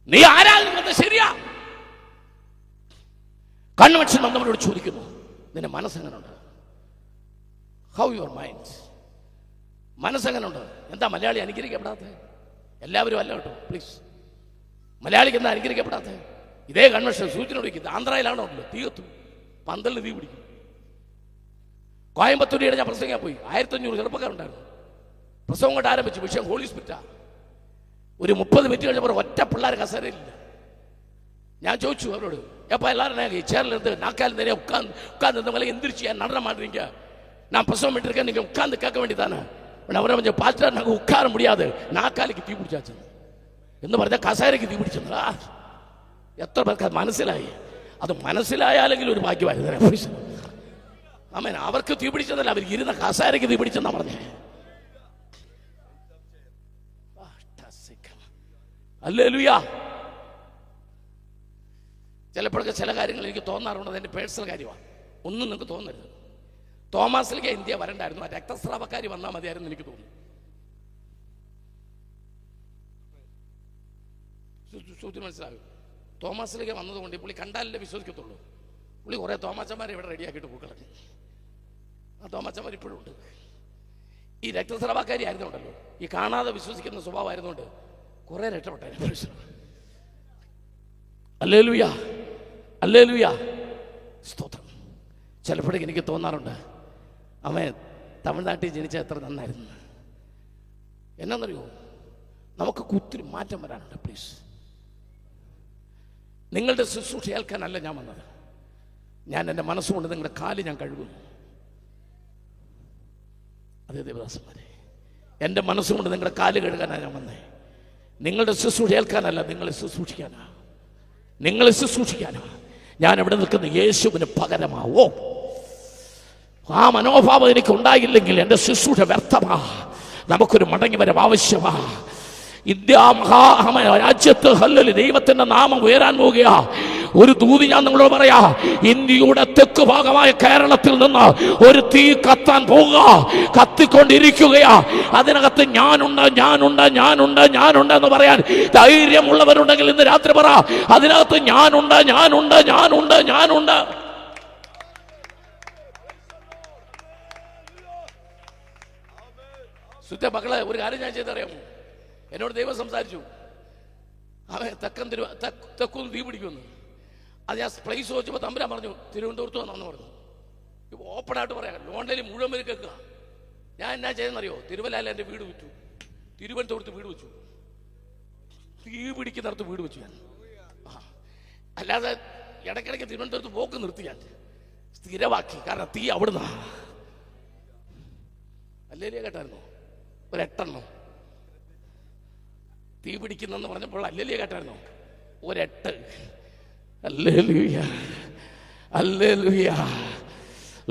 നീ ആരാധന ശരിയാ. കൺവെൻഷൻ വന്നവരോട് ചോദിക്കുന്നു, നിന്റെ മനസ്സെങ്ങനുണ്ട്? How your mind? മനസ്സെങ്ങനുണ്ട്? എന്താ മലയാളി അനുഗ്രഹിക്കപ്പെടാത്ത? എല്ലാവരും അല്ല കേട്ടോ, പ്ലീസ്. മലയാളിക്ക് എന്താ അനുഗ്രഹിക്കപ്പെടാത്ത? ഇതേ കൺവെൻഷൻ സൂചന വിളിക്കുന്നത് ആന്ധ്രയിലാണോ? തീ കത്തും, പന്തലിൽ തീ പിടിക്കും. കോയമ്പത്തൂരിയുടെ ഞാൻ പ്രസംഗിക്കാൻ പോയി. 1500 ചെറുപ്പക്കാരുണ്ടായിരുന്നു. പ്രസംഗം കൊണ്ട് ആരംഭിച്ചു. വിഷയം ഹോളി സ്പിരിറ്റാ. ഒരു 30 മിനിറ്റ് കഴിഞ്ഞപ്പോൾ ഒറ്റ പിള്ളേർ കസേരയില്ല. ഞാൻ ചോദിച്ചു അവരോട്, எப்போ எல்லாரும் சேர்லேருந்து நாக்கால் நிறைய உட்கார்ந்து மேலே எந்திரிச்சு ஏன் நடன மாட்டீங்க? நான் பிரசவம் பண்ணிருக்கேன், நீங்கள் உட்கார்ந்து கேட்க வேண்டியதானே? அவரை கொஞ்சம் பார்த்துட்டா நாங்கள் உட்கார முடியாது, நாக்காலிக்கு தீ பிடிச்சாச்சு എന്ന് പറഞ്ഞാൽ കസേരയ്ക്ക് തീ പിടിച്ചെന്നാ. എത്ര പേർക്ക് അത് മനസ്സിലായി? അത് മനസ്സിലായാലെങ്കിൽ ഒരു ഭാഗ്യമായിരുന്നു. ആമേൻ. അവർക്ക് തീ പിടിച്ചെന്നല്ല, അവർ ഇരുന്ന കസേരയ്ക്ക് തീ പിടിച്ചെന്നാ പറഞ്ഞേ. ഹല്ലേലൂയ. ചിലപ്പോഴൊക്കെ ചില കാര്യങ്ങൾ എനിക്ക് തോന്നാറുണ്ട്, അതെൻ്റെ പേഴ്സണൽ കാര്യമാണ്. ഒന്നും നിങ്ങൾക്ക് തോന്നരുത്. തോമാസിലേക്ക് ഇന്ത്യ വരണ്ടായിരുന്നു, ആ രക്തസ്രാവക്കാരി വന്നാൽ മതിയായിരുന്നു എനിക്ക് തോന്നുന്നു. സൂചന മനസ്സിലാകും. തോമാസിലേക്ക് വന്നതുകൊണ്ട് പുള്ളി കണ്ടാലല്ലേ വിശ്വസിക്കത്തുള്ളൂ. പുള്ളി കുറേ തോമാച്ചന്മാരെ ഇവിടെ റെഡിയാക്കിയിട്ട് പൂക്കളഞ്ഞു. ആ തോമാച്ചന്മാർ ഇപ്പോഴും ഉണ്ട്. ഈ രക്തസ്രാവക്കാരി ആയിരുന്നുണ്ടല്ലോ, ഈ കാണാതെ വിശ്വസിക്കുന്ന സ്വഭാവമായിരുന്നുകൊണ്ട് കുറേ രക്ഷപ്പെട്ടായിരുന്നു. ഹല്ലേലൂയ, ഹല്ലേലൂയ, സ്തോത്രം. ചിലപ്പോഴേക്ക് എനിക്ക് തോന്നാറുണ്ട്, അവൻ തമിഴ്നാട്ടിൽ ജനിച്ച എത്ര നന്നായിരുന്നു. എന്നാന്നറിയോ, നമുക്ക് ഒത്തിരി മാറ്റം വരാനുണ്ട്. പ്ലീസ്, നിങ്ങളുടെ ശുശ്രൂഷ ഏൽക്കാനല്ല ഞാൻ വന്നത്. ഞാൻ എൻ്റെ മനസ്സുകൊണ്ട് നിങ്ങളുടെ കാല് ഞാൻ കഴുകുന്നു. അതേ ദേവദാസന്മാരെ, എൻ്റെ മനസ്സുകൊണ്ട് നിങ്ങളുടെ കാല് കഴുകാനാണ് ഞാൻ വന്നത്. നിങ്ങളുടെ ശുശ്രൂഷ ഏൽക്കാനല്ല, നിങ്ങളെ ശുശ്രൂഷിക്കാനാ. നിങ്ങളെ ശുശ്രൂഷിക്കാനാ ഞാൻ ഇവിടെ നിൽക്കുന്ന. യേശുവിന് പകരമാവോ? ആ മനോഭാവം എനിക്ക് ഉണ്ടായില്ലെങ്കിൽ എൻ്റെ ശുശ്രൂഷ വ്യർത്ഥമാ. നമുക്കൊരു മടങ്ങി വരവ് ആവശ്യമാ. ഇന്ത്യ രാജ്യത്ത് ഹല്ലേലൂയ ദൈവത്തിന്റെ നാമം ഉയരാൻ പോവുകയാ. ഒരു ദൂതി ഞാൻ നിങ്ങളോട് പറയാ, ഇന്ത്യയുടെ തെക്ക് ഭാഗമായ കേരളത്തിൽ നിന്ന് ഒരു തീ കത്താൻ പോവുക, കത്തിക്കൊണ്ടിരിക്കുകയാ. അതിനകത്ത് ഞാനുണ്ട്, ഞാനുണ്ട്, ഞാനുണ്ട്, ഞാനുണ്ട് എന്ന് പറയാൻ ധൈര്യമുള്ളവരുണ്ടെങ്കിൽ ഇന്ന് രാത്രി പറ, അതിനകത്ത് ഞാനുണ്ട്, ഞാനുണ്ട്, ഞാനുണ്ട്, ഞാനുണ്ട്. സുറ്റ മക്കളെ, ഒരു കാര്യം ഞാൻ ചെയ്തറിയാമോ? എന്നോട് ദൈവം സംസാരിച്ചു, അവൻ തെക്കും തീ പിടിക്കുമെന്ന്. അത് ഞാൻ പ്ലേസ് ചോദിച്ചപ്പോൾ തമ്പുരാൻ പറഞ്ഞു തിരുവനന്തപുരത്ത് വന്നു പറഞ്ഞു. ഇപ്പോൾ ഓപ്പണായിട്ട് പറയാം, ലോണ്ടയിൽ മുഴുവൻ പേര് കേൾക്കുക. ഞാൻ എന്നാ ചെയ്തെന്നറിയോ? തിരുവല്ലയിൽ എൻ്റെ വീട് വിറ്റു, തിരുവനന്തപുരത്ത് വീട് വെച്ചു, തീ പിടിക്കുന്നിടത്ത് വീട് വെച്ചു ഞാൻ. അല്ലാതെ ഇടയ്ക്കിടയ്ക്ക് തിരുവനന്തപുരത്ത് പോക്ക് നിർത്തി ഞാൻ സ്ഥിരമാക്കി. കാരണം തീ അവിടുന്ന്. അല്ലേലിയ കേട്ടായിരുന്നു ഒരെട്ടെണ്ണം തീ പിടിക്കുന്നെന്ന് പറഞ്ഞപ്പോൾ അല്ലേലിയ കേട്ടായിരുന്നു ഒരെട്ട്. ഹല്ലേലൂയ, ഹല്ലേലൂയ.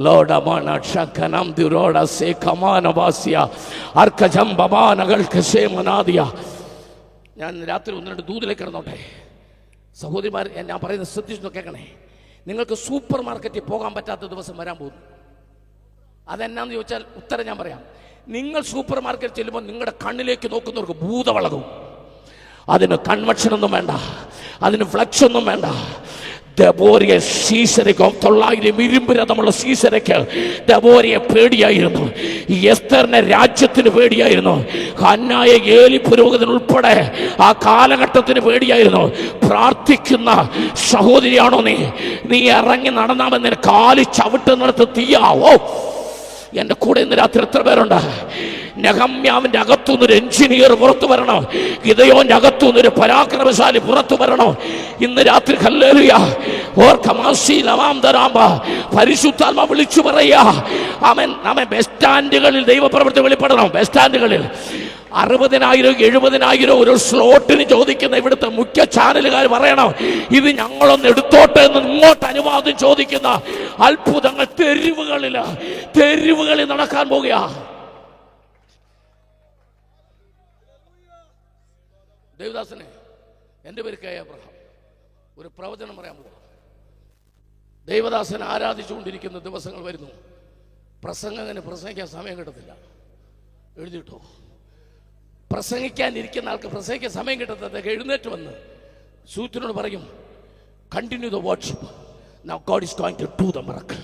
ലോഡമാന ഷക്കനം ദിറോഡ സേ കമാനവാസിയ അർക്കജംബമാനകൾക്ക് സേമനാദിയ. ഞാൻ രാത്രി 1-2 ദൂതിലേക്ക് കിടന്നോട്ടെ. സഹോദരിമാർ, ഞാൻ പറയുന്നത് ശ്രദ്ധിച്ചു കേൾക്കണേ. നിങ്ങൾക്ക് സൂപ്പർ മാർക്കറ്റിൽ പോകാൻ പറ്റാത്ത ദിവസം വരാൻ പോകുന്നു. അതെന്നാന്ന് ചോദിച്ചാൽ ഉത്തരം ഞാൻ പറയാം. നിങ്ങൾ സൂപ്പർ മാർക്കറ്റ് ചെല്ലുമ്പോൾ നിങ്ങളുടെ കണ്ണിലേക്ക് നോക്കുന്നവർക്ക് ഭൂതവളകും. അതിന് കൺവെൻഷൻ ഒന്നും വേണ്ട, അതിന് ഫ്ലക്സ് ഒന്നും വേണ്ട. ദബോരിയെ സീസരയ്ക്ക് 900 ഇരുമ്പ് രഥമുള്ള സീസരയ്ക്ക് ദബോരിയെ പേടിയായിരുന്നു. എസ്തറിനെ രാജ്യത്തിന് പേടിയായിരുന്നു. ഹന്നായെ ഏലി പുരോഹിതൻ ഉൾപ്പെടെ ആ കാലഘട്ടത്തിന് പേടിയായിരുന്നു. പ്രാർത്ഥിക്കുന്ന സഹോദരിയാണോ നീ? നീ ഇറങ്ങി നടന്നാമെന്ന് കാലി ചവിട്ടുന്നിടത്ത് തീയാവോ? എൻ്റെ കൂടെ ഇന്ന് രാത്രി എത്ര പേരുണ്ട്? നെഹമ്യാവിന്റെ അകത്തുനിന്നൊരു എഞ്ചിനീയർ പുറത്തു വരണം. ഗിദെയോന്റെ അകത്തുനിന്നൊരു പരാക്രമശാലി പുറത്തു വരണം ഇന്ന് രാത്രി. ഹല്ലേലൂയ. പരിശുദ്ധാത്മാ വിളിച്ചു പറയാ, അവൻ ബസ് സ്റ്റാൻഡുകളിൽ ദൈവപ്രവൃത്തി വെളിപ്പെടണം. ബസ് സ്റ്റാൻഡുകളിൽ 60,000 70,000 ഒരു സ്ലോട്ടിന് ചോദിക്കുന്ന ഇവിടുത്തെ മുഖ്യ ചാനലുകാർ പറയണം, ഇത് ഞങ്ങളൊന്ന് എടുത്തോട്ടെ എന്ന് ഇങ്ങോട്ട് അനുവാദം ചോദിക്കുന്ന അത്ഭുതങ്ങൾ തെരുവുകളിൽ നടക്കാൻ പോകുക. ദേവദാസനെ, എൻ്റെ പേര് കെ അബ്രഹാം. ഒരു പ്രവചനം പറയാൻ പോകുക. ദൈവദാസനെ ആരാധിച്ചുകൊണ്ടിരിക്കുന്ന ദിവസങ്ങൾ വരുന്നു. പ്രസംഗത്തിന് പ്രസംഗിക്കാൻ സമയം കിട്ടത്തില്ല. എഴുതിട്ടോ, പ്രസംഗിക്കാനിരിക്കുന്ന ആൾക്ക് പ്രസംഗിക്കാൻ സമയം കിട്ടത്തതൊക്കെ എഴുന്നേറ്റ് വന്ന് സൂത്രനോട് പറയും, continue the worship, now God is going to do the miracle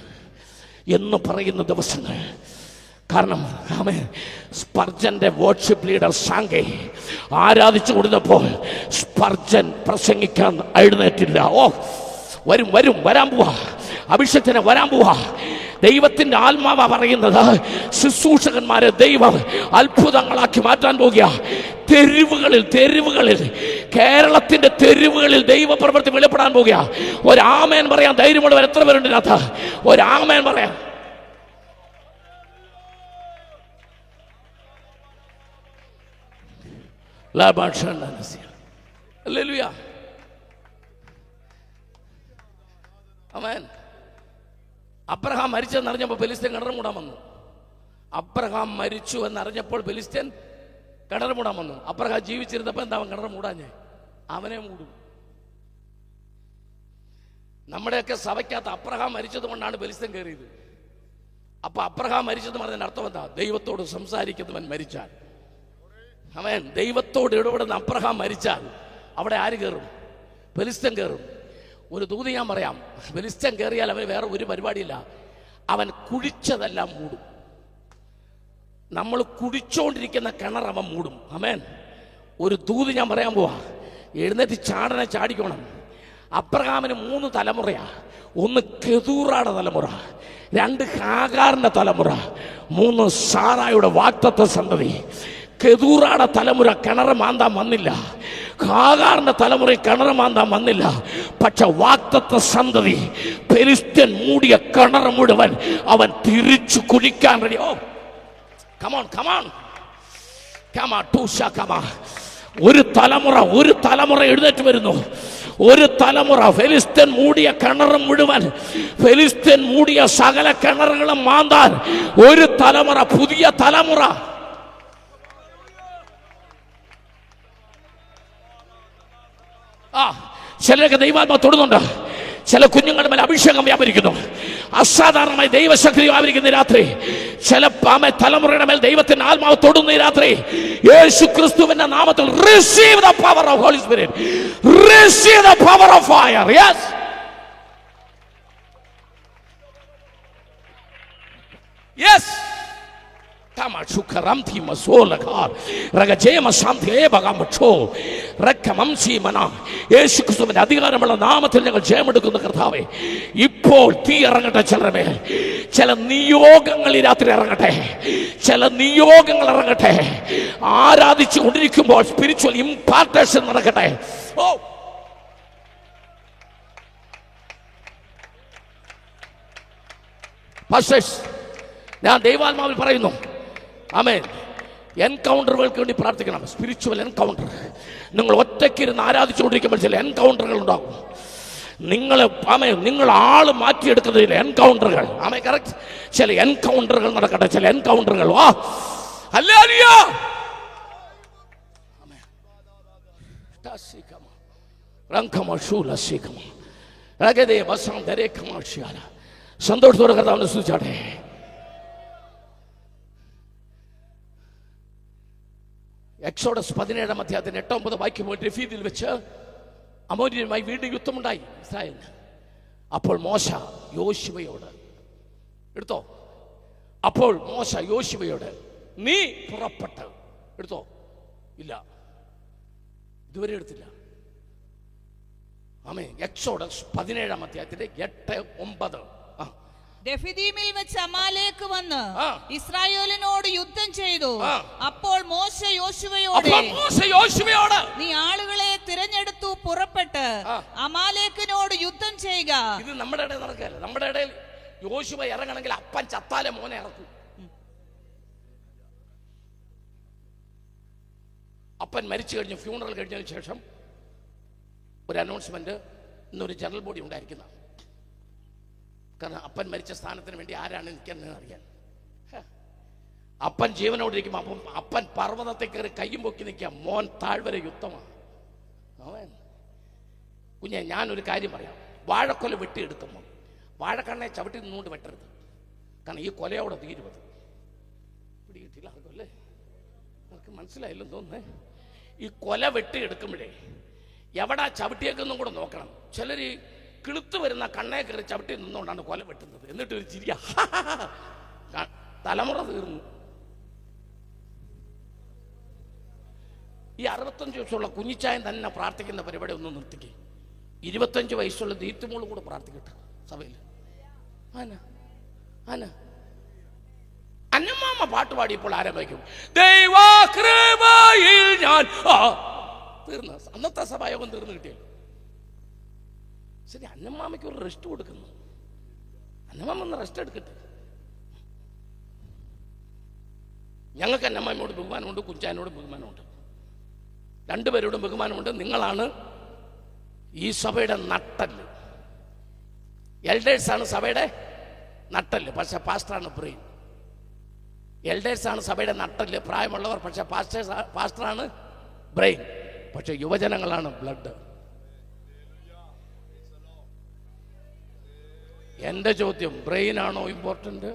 എന്ന് പറയുന്ന ദിവസങ്ങൾ. കാരണം സ്പർജന്റെ വർഷിപ്പ് ലീഡർ സാങ്കെ ആരാധിച്ചു കൊടുത്തപ്പോൾ സ്പർജൻ പ്രസംഗിക്കാൻ എഴുന്നേറ്റില്ല. വരാൻ പോവാ, അഭിഷേകത്തിന് വരാൻ പോവാ. ദൈവത്തിന്റെ ആത്മാവ പറയുന്നത്, ശുശ്രൂഷകന്മാരെ ദൈവം അത്ഭുതങ്ങളാക്കി മാറ്റാൻ പോകുക. തെരുവുകളിൽ കേരളത്തിന്റെ തെരുവുകളിൽ ദൈവപ്രവൃത്തി വെളിപ്പെടാൻ പോകുക. ഒരാമേൻ പറയാൻ ധൈര്യമുള്ളവർ എത്ര പേരുണ്ട് ഇതിനകത്ത്? ഒരാമേൻ പറയാം. അബ്രഹാം മരിച്ചെന്നറിഞ്ഞപ്പോൾ ഫെലിസ്ത്യൻ കിണർ മൂടാൻ വന്നു. അബ്രഹാം മരിച്ചു എന്നറിഞ്ഞപ്പോൾ ഫെലിസ്ത്യൻ കിണർ മൂടാൻ വന്നു. അബ്രഹാം ജീവിച്ചിരുന്നപ്പോൾ എന്താ അവൻ കിണർ മൂടാഞ്ഞേ? അവനെ മൂടും. നമ്മുടെയൊക്കെ സഭയ്ക്കകത്ത് അബ്രഹാം മരിച്ചത് കൊണ്ടാണ് ഫെലിസ്ത്യൻ കയറിയത്. അപ്പൊ അബ്രഹാം മരിച്ചെന്ന് പറഞ്ഞതിന്റെ അർത്ഥം എന്താ? ദൈവത്തോട് സംസാരിക്കുന്നവൻ മരിച്ചാൽ, അവൻ ദൈവത്തോട് ഇടപെടുന്ന അബ്രഹാം മരിച്ചാൽ അവിടെ ആര് കയറും? ഫെലിസ്ത്യൻ കയറും. ഒരു ദൂത് ഞാൻ പറയാം, ഫെലിസ്ത്യൻ കയറിയാൽ അവന് വേറെ ഒരു പരിപാടിയില്ല, അവൻ കുഴിച്ചതെല്ലാം മൂടും. നമ്മൾ കുടിച്ചോണ്ടിരിക്കുന്ന കിണർ അവൻ മൂടും. ആമേൻ. ഒരു ദൂത് ഞാൻ പറയാൻ പോവാ, എഴുന്നേറ്റ് ചാടനെ ചാടിക്കണം. അബ്രഹാമിന് 3 തലമുറയാ. 1 കെതൂറാടെ തലമുറ, 2 ഹാഗാറിന്റെ തലമുറ, 3 സാറായുടെ വാഗ്ദത്ത സന്തതി. കെതൂറാടെ തലമുറ കിണർ മാന്താൻ വന്നില്ല, ഹാഗാറിന്റെ തലമുറ കിണർ മാന്താൻ വന്നില്ല. പക്ഷെ വാഗ്ദത്ത സന്തതി ഫെലിസ്ത്യൻ മൂടിയ കിണർ മുഴുവൻ അവൻ തിരിച്ചു കുഴിക്കാൻ റെഡി. ഓ കമോൺ കമോൺ കമാ ടൂഷ കമാ. ഒരു തലമുറ എഴുന്നേറ്റ് വരുന്നു. ഒരു തലമുറ ഫെലിസ്ത്യൻ മൂടിയ കിണർ മുഴുവൻ, ഫെലിസ്ത്യൻ മൂടിയ സകല കിണറുകളും മാന്താൻ ഒരു തലമുറ, പുതിയ തലമുറ. ചിലരൊക്കെ ദൈവാത്മാ തൊടുന്നുണ്ട്. ചില കുഞ്ഞുങ്ങളുടെ മേൽ അഭിഷേകം വ്യാപരിക്കുന്നു. അസാധാരണമായി ദൈവശക്തി വ്യാപരിക്കുന്ന രാത്രി. ചില തലമുറയുടെ മേൽ ദൈവത്തിന്റെ ആത്മാവ് തൊടുന്ന ഈ രാത്രി. യേശു ക്രിസ്തുവിന്റെ നാമത്തിൽ receive the power of Holy Spirit, receive the power of fire. Yes, yes. Kama chukaramthi masolakar ragajema shanthi ebagamacho rakkamamsi mana. യേശു ക്രിസ്തുവിന്റെ അധികാരമുള്ള നാമത്തിൽ ഞങ്ങൾ ജയമെടുക്കുന്ന കർത്താവേ, ഇപ്പോൾ തീ ഇറങ്ങട്ടെ. ചില നിയോഗങ്ങൾ ഈ രാത്രി ഇറങ്ങട്ടെ. ചില നിയോഗങ്ങൾ ഇറങ്ങട്ടെ. ആരാധിച്ചു കൊണ്ടിരിക്കുമ്പോൾ സ്പിരിച്വൽ ഇംപാർട്ടേഷൻ നടക്കട്ടെ. ഓ പാസ്റ്റേഴ്സ്, ഞാൻ ദൈവാത്മാവിൽ പറയുന്നു, ആമേൻ, എൻകൗണ്ടറുകൾക്ക് വേണ്ടി പ്രാർത്ഥിക്കണം. Spiritual encounter. നിങ്ങൾ ഒറ്റയ്ക്കിരുന്ന് ആരാധിച്ചുകൊണ്ടിരിക്കുമ്പോൾ ചില എൻകൗണ്ടറുകൾ ഉണ്ടാകും. നിങ്ങൾ ആള് മാറ്റിയെടുക്കുന്നതിൽ എൻകൗണ്ടറുകൾ, ആമേ, കറക്റ്റ്. ചില എൻകൗണ്ടറുകൾ നടക്കട്ടെ. ചില എൻകൗണ്ടറുകൾ. വാ ഹല്ലേലൂയ. സന്തോഷത്തോടെ കർത്താവിനെ സ്തുതിച്ചാട്ടെ. എക്സോഡസ് 17-ാം അധ്യായത്തിന് 8-9 വാക്യം. രഫീദിൽ വെച്ച് അമോര്യരുമായി വീണ്ടും യുദ്ധമുണ്ടായി ഇസ്രായേലിന്. അപ്പോൾ മോശ യോശുവയോട് എടുത്തോ. അപ്പോൾ മോശ യോശുവയോട് നീ പുറപ്പെട്ട് എടുത്തോ. ഇല്ല, ഇതുവരെ എടുത്തില്ല. ആമേൻ. എക്സോഡസ് 17-ാം അധ്യായത്തിന്റെ 8-9. രഫീദീമിൽ വെച്ച് അമാലേക്ക് വന്ന് ഇസ്രായേലിനോട് യുദ്ധം ചെയ്തു. അപ്പോൾ മോശ യോശുവയോട് നീ ആളുകളെ തിരഞ്ഞെടുത്തു പുറപ്പെട്ട് അമാലേക്കിനോട് യുദ്ധം ചെയ്യുക. ഇത് നമ്മുടെ ഇടയിൽ നടക്കുകയല്ല. നമ്മുടെ ഇടയിൽ യോശുവ ഇറങ്ങണമെങ്കിൽ അപ്പൻ ചത്താലെ മോനെ ഇറക്കും. അപ്പൻ മരിച്ചു കഴിഞ്ഞ് ഫ്യൂണറൽ കഴിഞ്ഞതിന് ശേഷം ഒരു അനൗൺസ്മെന്റ്, ഇന്നൊരു ജനറൽ ബോഡി ഉണ്ടായിരിക്കുന്ന. കാരണം അപ്പൻ മരിച്ച സ്ഥാനത്തിന് വേണ്ടി ആരാണ് നിൽക്കുന്നത് അറിയാൻ. അപ്പൻ ജീവനോടിരിക്കുമ്പോൾ അപ്പൻ പർവ്വതത്തെ കയറി കയ്യും പൊക്കി നിൽക്കുക. മോൻ താഴ്വരെ യുദ്ധമാണ്. അവൻ കുഞ്ഞെ, ഞാനൊരു കാര്യം പറയാം. വാഴക്കൊല വെട്ടിയെടുക്കുമ്പോൾ വാഴക്കണ്ണെ ചവിട്ടി നിന്നുകൊണ്ട് വെട്ടരുത്. കാരണം ഈ കൊലയോടെ തീരുവത്. പിടികിട്ടില്ല ആർക്കും അല്ലേ? അവർക്ക് മനസ്സിലായില്ലെന്ന് തോന്നുന്നേ. ഈ കൊല വെട്ടിയെടുക്കുമ്പോഴേ എവിടാ ചവിട്ടിയേക്കെന്നും കൂടെ നോക്കണം. ചിലർ കിളുത്ത് വരുന്ന കണ്ണേ കയറി ചവിട്ടി നിന്നുകൊണ്ടാണ് കൊല വെട്ടുന്നത്. എന്നിട്ട് ഒരു ചിരിയ, തലമുറ തീർന്നു. ഈ 65 വയസ്സുള്ള കുഞ്ഞിച്ചായൻ തന്നെ പ്രാർത്ഥിക്കുന്ന പരിപാടി ഒന്ന് നിർത്തിക്കേ. 25 വയസ്സുള്ള ദീപ്തിമോളും കൂടെ പ്രാർത്ഥിക്കട്ടെ സഭയിൽ. അന്നമ്മാമ്മ പാട്ട് പാടിയപ്പോൾ ആരംഭിക്കും ദൈവകൃപയിൽ ഞാൻ തീർന്ന അന്നത്തെ സഭായോഗം തീർന്നു കിട്ടിയല്ലോ. ശരി, അന്നമ്മാമയ്ക്ക് ഒരു റെസ്റ്റ് കൊടുക്കുന്നു. അന്നമ്മാമ ഒന്ന് റെസ്റ്റ് എടുക്കട്ടെ. ഞങ്ങൾക്ക് അന്നമ്മാമയോട് ബഹുമാനമുണ്ട്, കുഞ്ചാനോട് ബഹുമാനമുണ്ട്, രണ്ടുപേരോടും ബഹുമാനമുണ്ട്. നിങ്ങളാണ് ഈ സഭയുടെ നട്ടല്. എൽഡേഴ്സാണ് സഭയുടെ നട്ടല്, പക്ഷെ പാസ്റ്ററാണ് ബ്രെയിൻ. എൽഡേഴ്സാണ് സഭയുടെ നട്ടല്, പ്രായമുള്ളവർ, പക്ഷെ പാസ്റ്ററാണ് ബ്രെയിൻ. പക്ഷെ യുവജനങ്ങളാണ് ബ്ലഡ്. എൻ്റെ ചോദ്യം, ബ്രെയിനാണോ ഇമ്പോർട്ടൻ്റ്?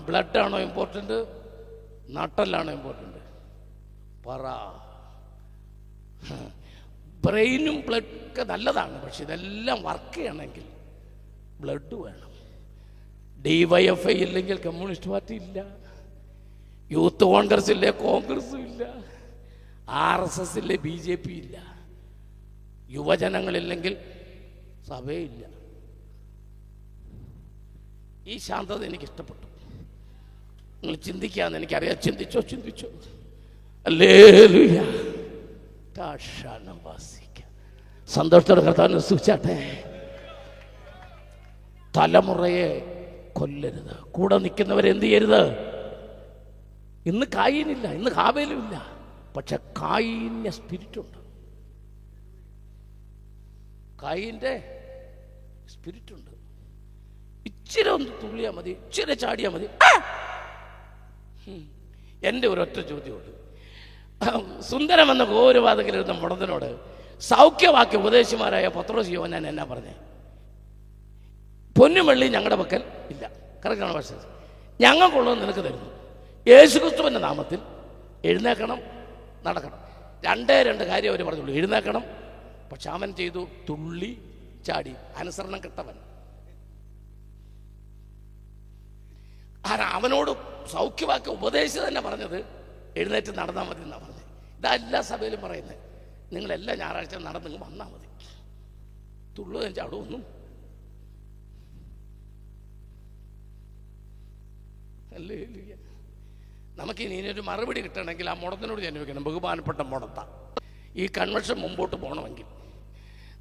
ബ്ലഡ് ആണോ ഇമ്പോർട്ടൻ്റ്? നട്ടലാണോ ഇമ്പോർട്ടൻ്റ്? പറ. ബ്രെയിനും ബ്ലഡൊക്കെ നല്ലതാണ്, പക്ഷെ ഇതെല്ലാം വർക്ക് ചെയ്യണമെങ്കിൽ ബ്ലഡ് വേണം. DYFI ഇല്ലെങ്കിൽ കമ്മ്യൂണിസ്റ്റ് പാർട്ടി ഇല്ല, യൂത്ത് കോൺഗ്രസ് ഇല്ലേ കോൺഗ്രസും ഇല്ല, RSS ഇല്ലേ BJP ഇല്ല, യുവജനങ്ങളില്ലെങ്കിൽ സഭയില്ല. ഈ ശാന്തത എനിക്ക് ഇഷ്ടപ്പെട്ടു. നിങ്ങൾ ചിന്തിക്കാന്ന് എനിക്കറിയാം. ചിന്തിച്ചോ. ഹല്ലേലൂയ. സന്തോഷത്തോടെ കർത്താവിനെ സ്തുതിച്ചാട്ടെ. തലമുറയെ കൊല്ലരുത്. കൂടെ നിൽക്കുന്നവരെ എന്ത് ചെയ്യരുത്? ഇന്ന് കായീനില്ല, ഇന്ന് ഹാബേലും ഇല്ല, പക്ഷെ കായീന്റെ സ്പിരിറ്റുണ്ട്. കായീന്റെ സ്പിരിറ്റുണ്ട്. ഇച്ചിരി ഒന്ന് തുള്ളിയാൽ മതി, ഇച്ചിരി ചാടിയാൽ മതി. എൻ്റെ ഒരൊറ്റ ചോദ്യമുണ്ട്. സുന്ദരമെന്ന ഗോരുവാദകരുന്ന മുടന്തനോട് സൗഖ്യവാക്യ ഉപദേശിമാരായ പത്രോസ് യോഹന്നാൻ എന്നാ പറഞ്ഞേ? പൊന്നുമള്ളി ഞങ്ങളുടെ പക്കൽ ഇല്ല. കറക്റ്റാണ് പക്ഷേ ഞങ്ങൾക്കുള്ളത് നിനക്ക് തരുന്നു. യേശുക്രിസ്തുവിൻ്റെ നാമത്തിൽ എഴുന്നേക്കണം, നടക്കണം. രണ്ട് കാര്യം അവർ പറഞ്ഞുള്ളൂ. എഴുന്നേക്കണം, പക്ഷെ അവൻ ചെയ്തു തുള്ളി ചാടി. അനുസരണം കെട്ടവൻ. അവനോട് സൗഖ്യവാക്യ ഉപദേശിച്ച് തന്നെ പറഞ്ഞത് എഴുന്നേറ്റ് നടന്നാൽ മതി എന്നാണ് പറഞ്ഞത്. ഇതാ എല്ലാ സഭയിലും പറയുന്നത്. നിങ്ങളെല്ലാം ഞായറാഴ്ച നടന്നു വന്നാൽ മതി. തുള്ളുകയും ചാടുമൊന്നും അല്ലേ. നമുക്കിനി ഇതിനൊരു മറുപടി കിട്ടണമെങ്കിൽ ആ മുടത്തിനോട് ഞാൻ ചോദിക്കണം. ബഹുമാനപ്പെട്ട മുടത്ത, ഈ കൺവെൻഷൻ മുമ്പോട്ട് പോകണമെങ്കിൽ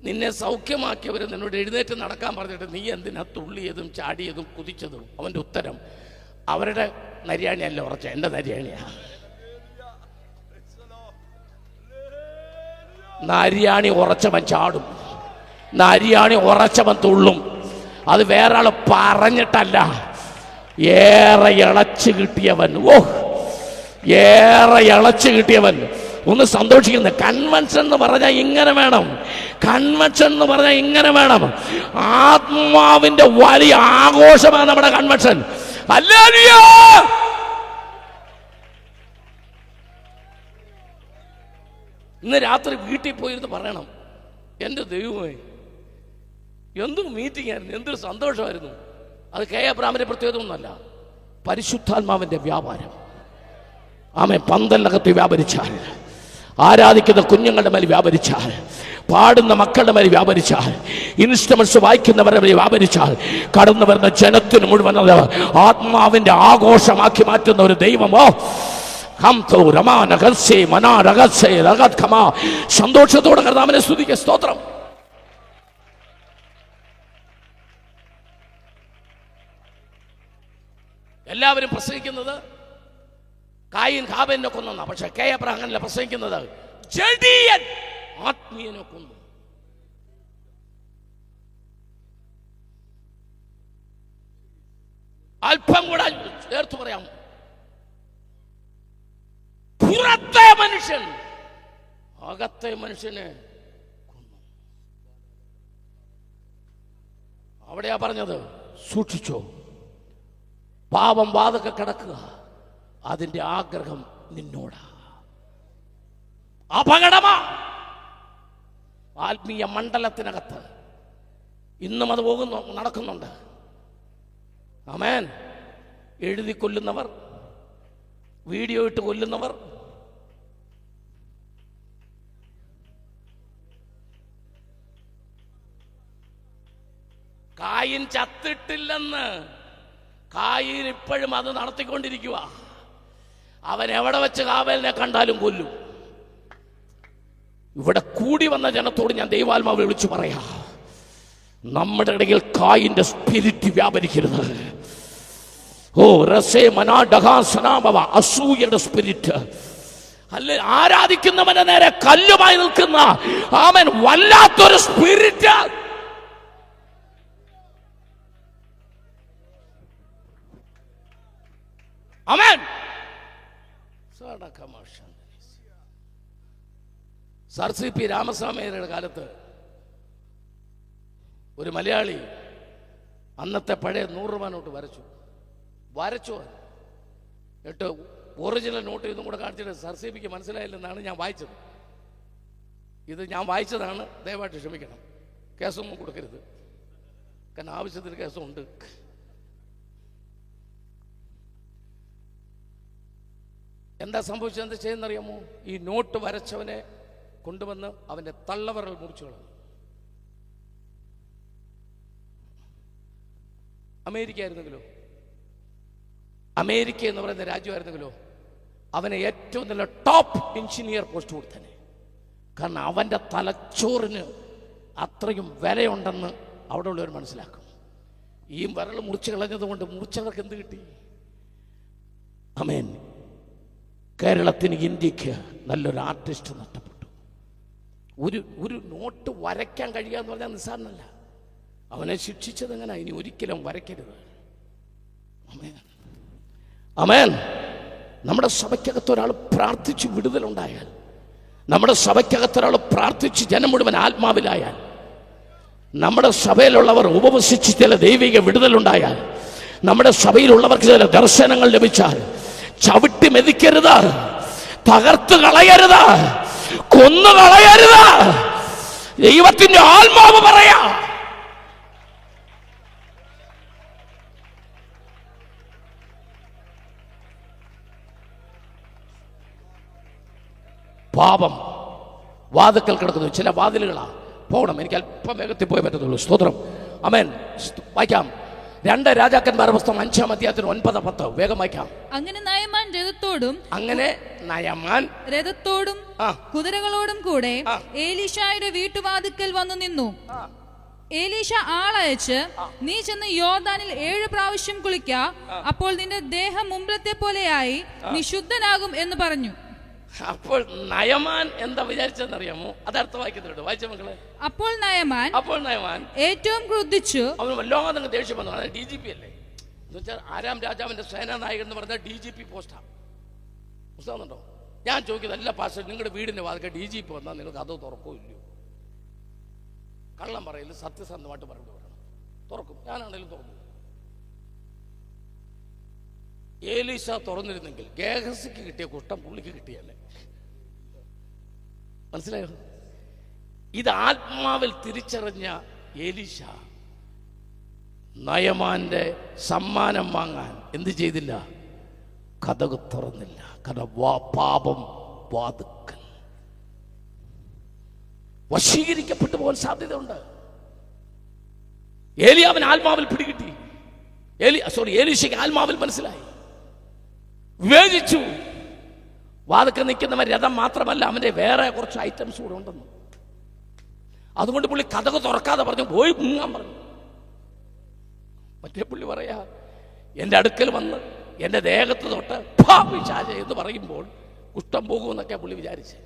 നിന്നെ സൗഖ്യമാക്കിയവർ നിന്നോട് എഴുന്നേറ്റ് നടക്കാൻ പറഞ്ഞിട്ട് നീ എന്തിനാ തുള്ളിയതും ചാടിയതും കുതിച്ചതും? അവൻ്റെ ഉത്തരം, അവരുടെ നരിയാണിയല്ല ഉറച്ച, എൻ്റെ നരിയാണിയാ. നരിയാണി ഉറച്ചവൻ ചാടും, നരിയാണി ഉറച്ചവൻ തുള്ളും. അത് വേറെ ആള് പറഞ്ഞിട്ടല്ല, ഏറെ ഇളച്ചു കിട്ടിയവൻ. ഏറെ ഇളച്ചു കിട്ടിയവൻ. ഒന്ന് സന്തോഷിക്കുന്നത്. കൺവെൻഷൻ എന്ന് പറഞ്ഞാൽ ഇങ്ങനെ വേണം. കൺവെൻഷൻ എന്ന് പറഞ്ഞാൽ ഇങ്ങനെ വേണം. ആത്മാവിന്റെ വലിയ ആഘോഷമാണ് നമ്മുടെ കൺവെൻഷൻ. ഹല്ലേലൂയ. ഇന്ന് രാത്രി വീട്ടിൽ പോയിരുന്ന് പറയണം, എൻ്റെ ദൈവമേ എന്തൊരു മീറ്റിംഗ് ആയിരുന്നു, എന്തൊരു സന്തോഷമായിരുന്നു. അത് കെ അബ്രാമിന്റെ പ്രത്യേകത ഒന്നുമല്ല, പരിശുദ്ധാത്മാവിന്റെ വ്യാപാരം. പന്തലിനകത്ത് വ്യാപരിച്ചാൽ, ആരാധിക്കുന്ന കുഞ്ഞുങ്ങളുടെ മേൽ വ്യാപരിച്ചാൽ, പാടുന്ന മക്കളുടെ മേൽ വ്യാപരിച്ചാൽ, ഇൻസ്ട്രുമെന്റ്സ് വായിക്കുന്നവരുടെ മേൽ വ്യാപരിച്ചാൽ, കടന്നു വരുന്ന ജനത്തിന് മുഴുവൻ ആത്മാവിന്റെ ആഘോഷമാക്കി മാറ്റുന്ന ഒരു ദൈവമോ സന്തോഷത്തോടെ കർത്താവിനെ സ്തുതിക്കുക. സ്തോത്രം. എല്ലാവരും പ്രസംഗിക്കുന്നത് കായീൻ ഹാബേലിനെ കൊന്ന, പക്ഷെ കെ അബ്രഹാമിനെ പ്രസംഗിക്കുന്നത് ജഡിയൻ ആത്മീയനെ കൊന്നു. അല്പം കൂടെ ചേർത്ത് പറയാം, പുറത്തെ മനുഷ്യൻ അകത്തെ മനുഷ്യനെ കൊന്നു. അവിടെയാ പറഞ്ഞത്, സൂക്ഷിച്ചോ, പാപം വാതൊക്കെ കിടക്കുക, അതിന്റെ ആഗ്രഹം നിന്നോടാ. അപകടമാ. ആത്മീയ മണ്ഡലത്തിനകത്ത് ഇന്നും അത് നടക്കുന്നുണ്ട്. ആമേൻ. എഴുതി കൊല്ലുന്നവർ, വീഡിയോ ഇട്ട് കൊല്ലുന്നവർ, കായീൻ ചത്തിട്ടില്ലെന്ന് കായീൻ ഇപ്പോഴും അത് നടത്തിക്കൊണ്ടിരിക്കുക. അവൻ എവിടെ വെച്ച് കാവേലിനെ കണ്ടാലും കൊല്ലും. ഇവിടെ കൂടി വന്ന ജനത്തോട് ഞാൻ ദൈവാത്മാവ് വിളിച്ചു പറയാ, നമ്മുടെ ഇടയിൽ കായിന്റെ സ്പിരിറ്റ് വ്യാപരിക്കരുത്. ഓ രസേ മനാഡഹാസനാമവ, അസൂയയുടെ സ്പിരിറ്റ്. അല്ലെ, ആരാധിക്കുന്നവന്റെ നേരെ കല്ലുമായി നിൽക്കുന്ന ആമേൻ വല്ലാത്തൊരു സ്പിരിറ്റ്. ആമേൻ. സർ സി പി രാമസ്വാമിയുടെ കാലത്ത് ഒരു മലയാളി അന്നത്തെ പഴയ 100 രൂപ നോട്ട് വരച്ചു എന്നിട്ട് ഒറിജിനൽ നോട്ട് ഇതും കൂടെ കാണിച്ചിട്ട് സർ സി പിക്ക് മനസ്സിലായില്ലെന്നാണ് ഞാൻ വായിച്ചത്. ഇത് ഞാൻ വായിച്ചതാണ്, ദയവായിട്ട് ക്ഷമിക്കണം. കേസൊന്നും കൊടുക്കരുത്, കാരണം ആവശ്യത്തിന് കേസുണ്ട്. എന്താ സംഭവിച്ചത്, എന്താ ചെയ്യുന്നറിയാമോ? ഈ നോട്ട് വരച്ചവനെ കൊണ്ടുവന്ന് അവന്റെ തള്ളവരൽ മുറിച്ചു കളഞ്ഞു. അമേരിക്ക ആയിരുന്നെങ്കിലോ, അമേരിക്ക എന്ന് പറയുന്ന രാജ്യമായിരുന്നെങ്കിലോ അവനെ ഏറ്റവും നല്ല ടോപ്പ് എഞ്ചിനീയർ പോസ്റ്റ് കൊടുത്തനെ. കാരണം അവന്റെ തലച്ചോറിന് അത്രയും വിലയുണ്ടെന്ന് അവിടെ ഉള്ളവർ മനസ്സിലാക്കും. ഈ വിരൽ മുറിച്ചു കളഞ്ഞത് കൊണ്ട് മുറിച്ചവർക്ക് എന്ത് കിട്ടി? ആമേൻ. കേരളത്തിന്, ഇന്ത്യക്ക് നല്ലൊരു ആർട്ടിസ്റ്റ് നഷ്ടപ്പെട്ടു. ഒരു നോട്ട് വരയ്ക്കാൻ കഴിയാന്ന് പറഞ്ഞാൽ നിസ്സാരമല്ല. അവനെ ശിക്ഷിച്ചത് എങ്ങനെ? ഇനി ഒരിക്കലും വരയ്ക്കരുത്. ആമേൻ, ആമേൻ. നമ്മുടെ സഭയ്ക്കകത്ത് ഒരാൾ പ്രാർത്ഥിച്ച് വിടുതലുണ്ടായാൽ, നമ്മുടെ സഭയ്ക്കകത്ത് ഒരാൾ പ്രാർത്ഥിച്ച് ജനം മുഴുവൻ ആത്മാവിലായാൽ, നമ്മുടെ സഭയിലുള്ളവർ ഉപവസിച്ച് ചില ദൈവിക വിടുതലുണ്ടായാൽ, നമ്മുടെ സഭയിലുള്ളവർക്ക് ചില ദർശനങ്ങൾ ലഭിച്ചാൽ, ചവിട്ടി മെതിക്കരുത്, തകർത്ത് കളയരുത്, കൊന്നു കളയരുത്. ദൈവത്തിന്റെ ആത്മാവ് പറയാ, പാപം വാതിൽക്കൽ കിടക്കുന്നു. ചില വാതിലുകളാ പോകണം. എനിക്ക് അല്പം വേഗത്തിൽ പോയേ പറ്റത്തുള്ളൂ. സ്തോത്രം. ആമേൻ. വായിക്കാം. 2 രാജാക്കന്മാരുടെ പുസ്തകം 5-ാം അധ്യായത്തിന് 9-10. വേഗം വായിക്കാം. അങ്ങനെ നയമാൻ രഥത്തോടും കുതിരകളോടും കൂടെ എലീശായുടെ വീട്ടുവാതിൽക്കൽ വന്നു നിന്നു. എലീശ ആളയച്ച്, നീ ചെന്ന് യോർദാനിൽ 7 പ്രാവശ്യം കുളിക്ക, അപ്പോൾ നിന്റെ ദേഹം മുമ്പിലത്തെ പോലെയായി നീ ശുദ്ധനാകും എന്ന് പറഞ്ഞു. അപ്പോൾ നയമാൻ എന്താ വിചാരിച്ചെന്നറിയാമോ? അതർത്ഥ വായിക്കുന്നുണ്ട്. വായിച്ച മക്കളെ. അപ്പോൾ നയമാൻ ഏറ്റവും ക്രുദ്ധിച്ചു. അവന് വല്ലാതെ ദേഷ്യം വന്നു. അതായത് DGP അല്ലേ എന്ന് വെച്ചാൽ ആരാം രാജാവിന്റെ സേനാനായകൻ എന്ന് പറഞ്ഞാൽ DGP പോസ്റ്റാ. മനസ്സിലാവുന്നുണ്ടോ? ഞാൻ ചോദിക്കുന്നത്, എല്ലാ പാസ്റ്റർ, നിങ്ങളുടെ വീടിന്റെ വാതിൽക്ക് DGP വന്നാൽ നിങ്ങൾക്ക് അത് തുറക്കോ ഇല്ലയോ? കള്ളം പറയില്ല, സത്യസന്ധമായിട്ട് മറുപടി പറയണം. തുറക്കും. ഞാനാണെങ്കിലും തുറന്നു. ഏലീശ തുറന്നിരുന്നെങ്കിൽ ഗേഹസിക്ക് കിട്ടിയ കുഷ്ഠം പുള്ളിക്ക് കിട്ടിയല്ലേ. മനസ്സിലായോ? ഇത് ആത്മാവിൽ തിരിച്ചറിഞ്ഞ ഏലീശ നയമാന്റെ സമ്മാനം വാങ്ങാൻ എന്ത് ചെയ്തില്ല? കതക് തുറന്നില്ല. കാരണം പാപം വാതുക്കൽ വശീകരിക്കപ്പെട്ടു പോകാൻ സാധ്യതയുണ്ട്. ഏലിയാവിന് ആത്മാവിൽ പിടികിട്ടി. ഏലീശയ്ക്ക് ആത്മാവിൽ മനസ്സിലായി, വിവേചിച്ചു. വാതിൽക്കൽ നിൽക്കുന്നവൻ രഥം മാത്രമല്ല, അവന്റെ വേറെ കുറച്ച് ഐറ്റംസ് കൂടെ ഉണ്ടെന്ന്. അതുകൊണ്ട് പുള്ളി കതക് തുറക്കാതെ പറഞ്ഞു, പോയി മുങ്ങാൻ പറഞ്ഞു. മറ്റേ പുള്ളി പറയാ, എന്റെ അടുക്കൽ വന്ന് എന്റെ ദേഹത്ത് തൊട്ട് പിശാച എന്ന് പറയുമ്പോൾ കുഷ്ഠം പോകുമെന്നൊക്കെ പുള്ളി വിചാരിച്ച്.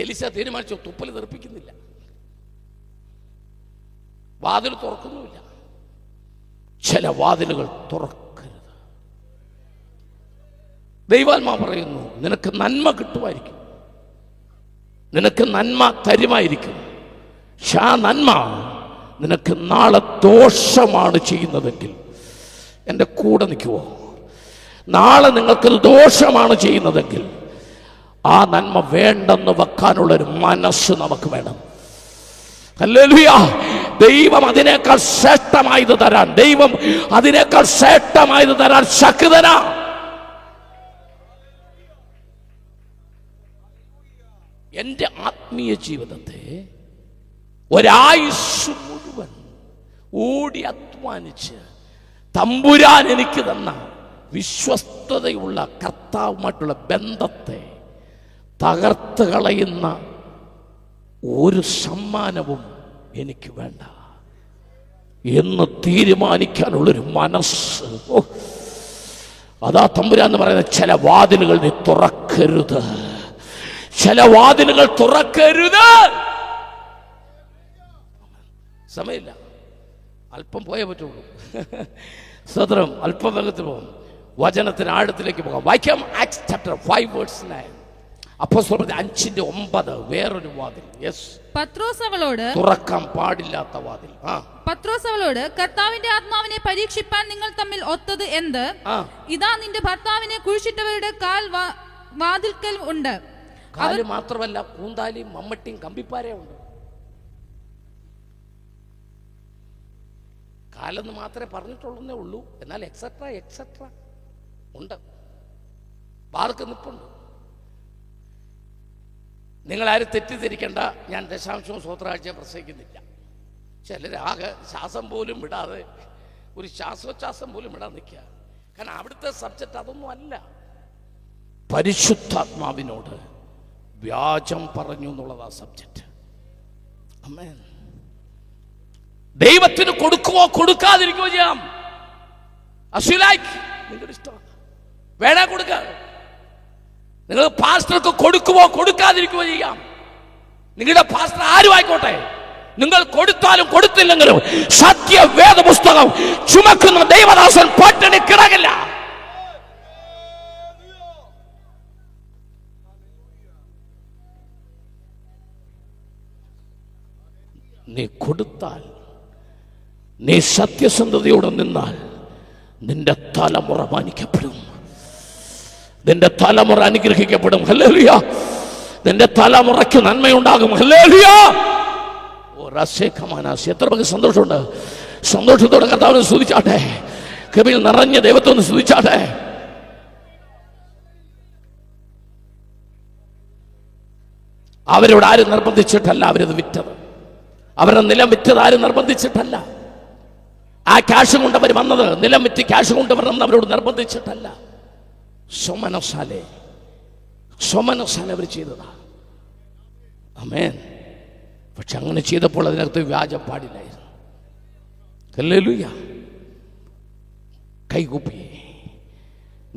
എലീശ തീരുമാനിച്ചു, തുപ്പൽ തെറിപ്പിക്കുന്നില്ല, വാതിൽ തുറക്കുന്നുമില്ല. ചില വാതിലുകൾ തുറക്കരുത്. ദൈവാത്മാ പറയുന്നു, നിനക്ക് നന്മ കിട്ടുമായിരിക്കും, നിനക്ക് നന്മ തരുമായിരിക്കും. പക്ഷെ ആ നന്മ നിനക്ക് നാളെ ദോഷമാണ് ചെയ്യുന്നതെങ്കിൽ എൻ്റെ കൂടെ നിൽക്കുവോ? നാളെ നിങ്ങൾക്ക് ദോഷമാണ് ചെയ്യുന്നതെങ്കിൽ ആ നന്മ വേണ്ടെന്ന് വെക്കാനുള്ളൊരു മനസ്സ് നമുക്ക് വേണം. ഹല്ലേലൂയ. ദൈവം അതിനേക്കാൾ ശ്രേഷ്ഠമായത് തരാൻ, ദൈവം അതിനേക്കാൾ ശ്രേഷ്ഠമായത് തരാൻ ശക്തനാ. എൻ്റെ ആത്മീയ ജീവിതത്തെ ഒരായുസ് മുഴുവൻ ഓടി അധ്വാനിച്ച് തമ്പുരാൻ എനിക്ക് തന്ന വിശ്വസ്തതയുള്ള കർത്താവുമായിട്ടുള്ള ബന്ധത്തെ തകർത്ത് കളയുന്ന ഒരു സമ്മാനവും എനിക്ക് വേണ്ട എന്ന് തീരുമാനിക്കാനുള്ളൊരു മനസ്സ്. അതാ തമ്പുരാൻ എന്ന് പറയുന്നത്, ചില വാതിലുകൾ നീ തുറക്കരുത്, ചില വാതിലുകൾ തുറക്കരുത്. സമയമില്ല, അല്പം പോയേ പറ്റുള്ളൂ. സ്തോത്രം. അല്പം വേഗത്തിൽ പോകും, വചനത്തിന് ആഴത്തിലേക്ക് പോകാം. വായിക്കാം. Acts chapter 5:9. അപ്പോസ്തലരുടെ 5:9. വേറൊരു വാതിൽ. യെസ്. പത്രോസ് അവളോട്, തുറക്കാൻ പാടില്ലാത്ത വാതിൽ. പത്രോസ് അവളോട്, കർത്താവിന്റെ ആത്മാവിനെ പരീക്ഷിപ്പാൻ നിങ്ങൾ തമ്മിൽ ഒത്തത് എന്ത്? ഇതാ നിന്റെ ഭർത്താവിനെ കുഴിച്ചിട്ടവരുടെ കാൽ വാതിൽക്കൽ ഉണ്ട്. കാല് മാത്രമല്ല, കൂന്താലിയും മമ്മട്ടിയും കമ്പിപ്പാരയും ഉണ്ട്. കാലെന്ന് മാത്രമേ പറഞ്ഞിട്ടുള്ളേ ഉള്ളൂ, എന്നാൽ എക്സെട്ര എക്സെട്ര ഉണ്ട്. വാർക്ക് നിപ്പുണ്ട്. നിങ്ങളാരും തെറ്റിദ്ധരിക്കേണ്ട, ഞാൻ ദശാംശവും സ്വത്രാഴ്ചയും പ്രസംഗിക്കുന്നില്ല. ചിലരാകെ ശ്വാസം പോലും വിടാതെ, ഒരു ശ്വാസോച്ഛ്വാസം പോലും വിടാൻ നിൽക്കുക. കാരണം അവിടുത്തെ സബ്ജക്റ്റ് അതൊന്നും അല്ല. പരിശുദ്ധാത്മാവിനോട് വ്യാജം പറഞ്ഞു എന്നുള്ളതാ സബ്ജക്റ്റ്. ആമേൻ. ദൈവത്തിന് കൊടുക്കുവോ കൊടുക്കാതിരിക്കുകയോ ചെയ്യാം. നിങ്ങളുടെ ഇഷ്ടമാണ്. വേണേ കൊടുക്ക. നിങ്ങൾ പാസ്റ്റർക്ക് കൊടുക്കുവോ കൊടുക്കാതിരിക്കുകയോ ചെയ്യാം. നിങ്ങളുടെ പാസ്റ്റർ ആരും ആയിക്കോട്ടെ. നിങ്ങൾ കൊടുത്താലും കൊടുത്തില്ലെങ്കിലും സത്യ വേദ പുസ്തകം ചുമക്കുന്ന ദൈവദാസൻ പട്ടിണി കിടക്കില്ല. നീ കൊടുത്താൽ, നീ സത്യസന്ധതയോടെ നിന്നാൽ നിന്റെ തലമുറ മാനിക്കപ്പെടും, നിന്റെ തലമുറ അനുഗ്രഹിക്കപ്പെടും. ഹല്ലേലൂയ. നിന്റെ തലമുറയ്ക്ക് നന്മയുണ്ടാകും. ഹല്ലേലൂയ. ഓ റസേഖമാനാസി. എത്ര പേർക്ക് സന്തോഷമുണ്ട്? സന്തോഷത്തോടെ കർത്താവിനെ സ്തുതിച്ചാട്ടെ. കൃപയിൽ നിറഞ്ഞ ദൈവത്തെ ഒന്ന് സ്തുതിച്ചാട്ടെ. അവരോട് ആരും നിർബന്ധിച്ചിട്ടല്ല അവരത് വിറ്റത്. അവരുടെ നിലം വിറ്റത് ആരും നിർബന്ധിച്ചിട്ടല്ല. ആ ക്യാഷ് കൊണ്ട് അവർ വന്നത്, നിലം വിറ്റ് ക്യാഷ് കൊണ്ട് വരണം അവരോട് നിർബന്ധിച്ചിട്ടല്ല. സ്വമനസാലെ അവർ ചെയ്തതാ. ആമേൻ. പക്ഷെ അങ്ങനെ ചെയ്തപ്പോൾ അതിനകത്ത് വ്യാജം പാടില്ലായിരുന്നു. ഹല്ലേലൂയ. കൈകൂപ്പി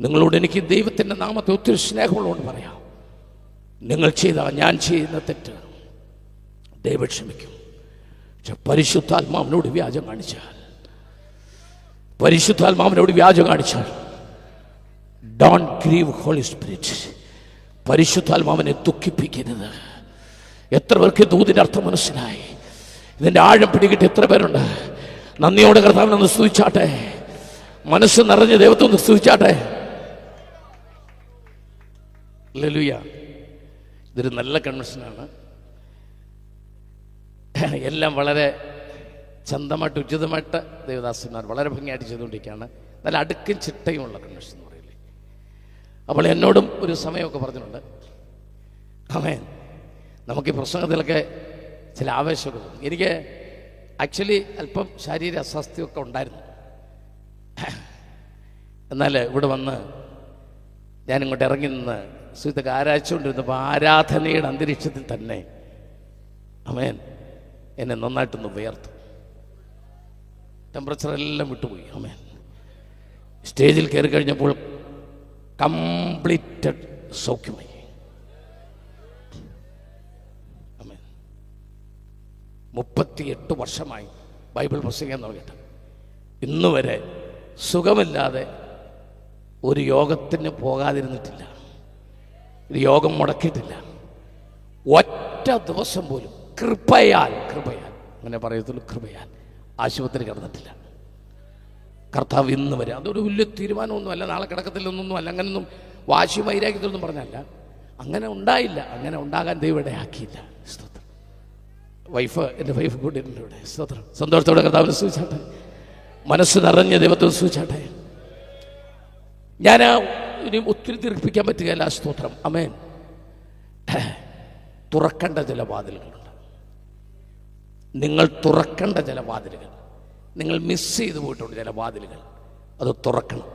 നിങ്ങളോട് എനിക്ക് ദൈവത്തിൻ്റെ നാമത്തെ ഒത്തിരി സ്നേഹമുള്ളതുകൊണ്ട് പറയാം, നിങ്ങൾ ചെയ്ത, ഞാൻ ചെയ്യുന്ന തെറ്റ് ദൈവം ക്ഷമിക്കും. പക്ഷെ പരിശുദ്ധാത്മാവിനോട് വ്യാജം കാണിച്ചാൽ, പരിശുദ്ധാത്മാവിനോട് വ്യാജം കാണിച്ചാൽ, ഡോണ്ട് ഗ്രീവ് ഹോളി സ്പിരിറ്റ്. പരിശുദ്ധാത്മാവിനെ ദുഃഖിപ്പിക്കരുത്. എത്ര പേർക്ക് ദൂതിൻ്റെ അർത്ഥം മനസ്സിലായി? ഇതിൻ്റെ ആഴം പിടികിട്ട് എത്ര പേരുണ്ട്? നന്ദിയോടെ കർത്താവിനൊന്ന് സ്തുതിച്ചാട്ടെ. മനസ്സ് നിറഞ്ഞ് ദൈവത്തെ ഒന്ന് സ്തുതിച്ചാട്ടെ. ഹല്ലേലൂയ. ഇതൊരു നല്ല കൺവെൻഷനാണ്. എല്ലാം വളരെ ചന്തമായിട്ട് ഉചിതമായിട്ട് ദേവദാസന്മാർ വളരെ ഭംഗിയായിട്ട് ചെയ്തുകൊണ്ടിരിക്കുകയാണ്. നല്ല അടുക്കും ചിട്ടയുമുള്ള കൺവെൻഷൻ എന്ന് പറയില്ലേ. അപ്പോൾ എന്നോടും ഒരു സമയമൊക്കെ പറഞ്ഞിട്ടുണ്ട്. ആമേൻ. നമുക്ക് ഈ പ്രസംഗത്തിലൊക്കെ ചില ആവേശമൊക്കെ തോന്നും. എനിക്ക് ആക്ച്വലി അല്പം ശാരീരിക അസ്വാസ്ഥ്യമൊക്കെ ഉണ്ടായിരുന്നു. എന്നാൽ ഇവിടെ വന്ന് ഞാനിങ്ങോട്ട് ഇറങ്ങി നിന്ന് സുഹൃത്തൊക്കെ ആരാധിച്ചുകൊണ്ടിരുന്നപ്പോൾ ആരാധനയുടെ അന്തരീക്ഷത്തിൽ തന്നെ ആമേൻ എന്നെ നന്നായിട്ടൊന്ന് ഉയർത്തു. ടെമ്പറേച്ചർ എല്ലാം വിട്ടുപോയി. ആമേൻ. സ്റ്റേജിൽ കയറി കഴിഞ്ഞപ്പോൾ കംപ്ലീറ്റഡ് സൗഖ്യമായി. ആമേൻ. 38 വർഷമായി ബൈബിൾ പ്രസംഗിക്കാൻ തുടങ്ങിയിട്ട് ഇന്ന് വരെ സുഖമില്ലാതെ ഒരു യോഗത്തിന് പോകാതിരുന്നിട്ടില്ല, ഒരു യോഗം മുടക്കിയിട്ടില്ല. ഒറ്റ ദിവസം പോലും കൃപയാൽ അങ്ങനെ പറയത്തുള്ളൂ, കൃപയാൽ ആശുപത്രി കിടന്നിട്ടില്ല. കർത്താവ് ഇന്ന് വരെ, അതൊരു വലിയ തീരുമാനമൊന്നുമല്ല, നാളെ കിടക്കത്തില്ലൊന്നും അല്ല, അങ്ങനൊന്നും വാശി വൈരാഗ്യത്തിലൊന്നും പറഞ്ഞല്ല. അങ്ങനെ ഉണ്ടായില്ല, അങ്ങനെ ഉണ്ടാകാൻ ദൈവം ഇടയാക്കിയില്ല. സ്തോത്രം. എൻ്റെ വൈഫ് കൂട്ടിയിട്ടുണ്ട് ഇവിടെ. സ്തോത്രം. സന്തോഷത്തോടെ കർത്താവിനെ സ്തുതിച്ചാട്ടെ. മനസ്സ് നിറഞ്ഞ ദൈവത്തെ സ്തുതിച്ചാട്ടെ. ഞാൻ ഇനി ഒത്തിരി ദീർഘിപ്പിക്കാൻ പറ്റുകയല്ല. സ്തോത്രം. ആമേൻ. തുറക്കേണ്ട ചില വാതിലുകളുണ്ട്. നിങ്ങൾ തുറക്കേണ്ട ചില വാതിലുകൾ, നിങ്ങൾ മിസ് ചെയ്തു പോയിട്ടുണ്ട് ചില വാതിലുകൾ. അത് തുറക്കണം.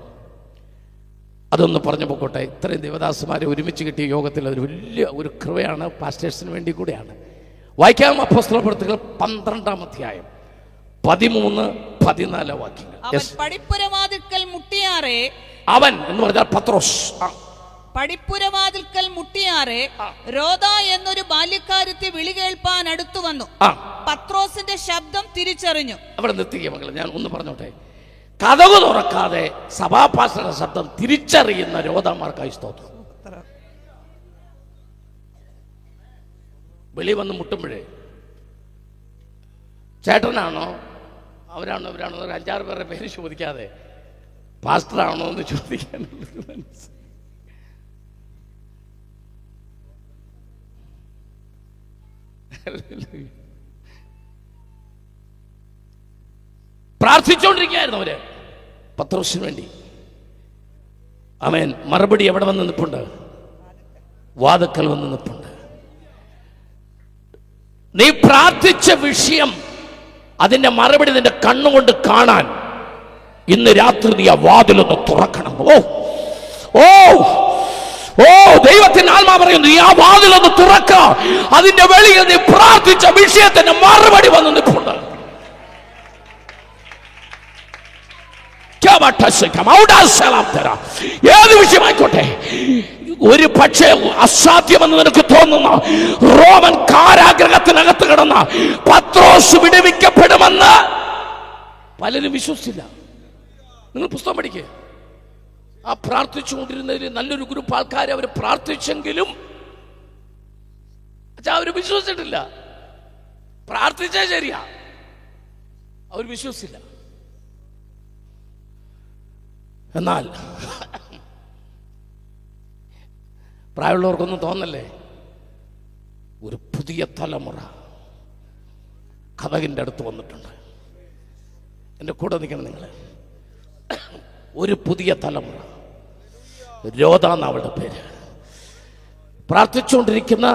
അതൊന്ന് പറഞ്ഞു പോട്ടെ. ഇത്രയും ദേവദാസന്മാരെ ഒരുമിച്ച് കിട്ടിയ യോഗത്തിൽ അതൊരു വലിയ ഒരു കൃപയാണ്, പാസ്റ്റേഴ്സിന് വേണ്ടി കൂടെയാണ്. വായിക്കാം അപ്പോസ്തലപ്രവൃത്തികൾ 12-ാം അധ്യായം 13-14 വാക്യങ്ങൾ. പടിപ്പുരവാതിൽക്കൽ മുട്ടിയാറെ, അവൻ എന്ന് പറഞ്ഞാൽ പത്രോസ്, പടിപ്പുരവാതിൽക്കൽ മുട്ടിയാറെ രോദ എന്നൊരു ബാല്യക്കാരത്തെ വിളി കേൾപ്പാൻ അടുത്തു വന്നു. പത്രോസിന്റെ ശബ്ദം തിരിച്ചറിഞ്ഞു. അവിടെ നിർത്തിക്കുക മക്കളെ, ഞാൻ ഒന്ന് പറഞ്ഞോട്ടെ. കതകു തുറക്കാതെ സഭാപാസ്റ്ററുടെ ശബ്ദം തിരിച്ചറിയുന്ന രോദാമാർക്കായി സ്തോത്രം. വെളി വന്ന് മുട്ടുമ്പോഴേ ചേട്ടനാണോ അവരാണോ ഒരു 5-6 പേരുടെ പേര് ചോദിക്കാതെ പാസ്റ്ററാണോ എന്ന് ചോദിക്കാനുള്ളൊരു മനസ്സ്. പ്രാർത്ഥിച്ചുകൊണ്ടിരിക്കുകയായിരുന്നു അവര് പത്രോസിന് വേണ്ടി. ആമേൻ. മറുപടി എവിടെ വന്ന് നിൽപ്പുണ്ട്? വാതിൽക്കൽ വന്ന് നിൽപ്പുണ്ട്. നീ പ്രാർത്ഥിച്ച വിഷയം, അതിന്റെ മറുപടി നിന്റെ കണ്ണുകൊണ്ട് കാണാൻ ഇന്ന് രാത്രി നീ ആ വാതിലൊന്ന് തുറക്കണം. ഓ ഓ ഓ ദൈവത്തിന്റെ ആത്മാ പറയുന്നു, നീ ആ വാതിലൊന്ന് തുറക്ക. അതിന്റെ വെളിയിൽ നീ പ്രാർത്ഥിച്ച വിഷയത്തിന്റെ മറുപടി വന്ന് നിൽപ്പുണ്ട്. ഏത് വിഷയമായിക്കോട്ടെ, ഒരു പക്ഷേ അസാധ്യമെന്ന് നിനക്ക് തോന്നുന്ന റോമൻ കാരാഗ്രഹത്തിനകത്ത് കിടന്ന പത്രോസ് വിടുവിക്കപ്പെടുമെന്ന് പലരും വിശ്വസിച്ചില്ല. നിങ്ങൾ പുസ്തകം പഠിക്കുക. ആ പ്രാർത്ഥിച്ചുകൊണ്ടിരുന്നതിൽ നല്ലൊരു ഗ്രൂപ്പ് ആൾക്കാർ അവർ പ്രാർത്ഥിച്ചെങ്കിലും അവർ വിശ്വസിച്ചിട്ടില്ല. പ്രാർത്ഥിച്ചാൽ ശരിയാ, അവർ വിശ്വസിച്ചില്ല. എന്നാൽ പ്രായമുള്ളവർക്കൊന്നും തോന്നല്ലേ, ഒരു പുതിയ തലമുറ കഥകിൻ്റെ അടുത്ത് വന്നിട്ടുണ്ട്. എൻ്റെ കൂടെ നിൽക്കണം നിങ്ങൾ. ഒരു പുതിയ തലമുറ, രോദ എന്നവളുടെ പേര്. പ്രാർത്ഥിച്ചുകൊണ്ടിരിക്കുന്ന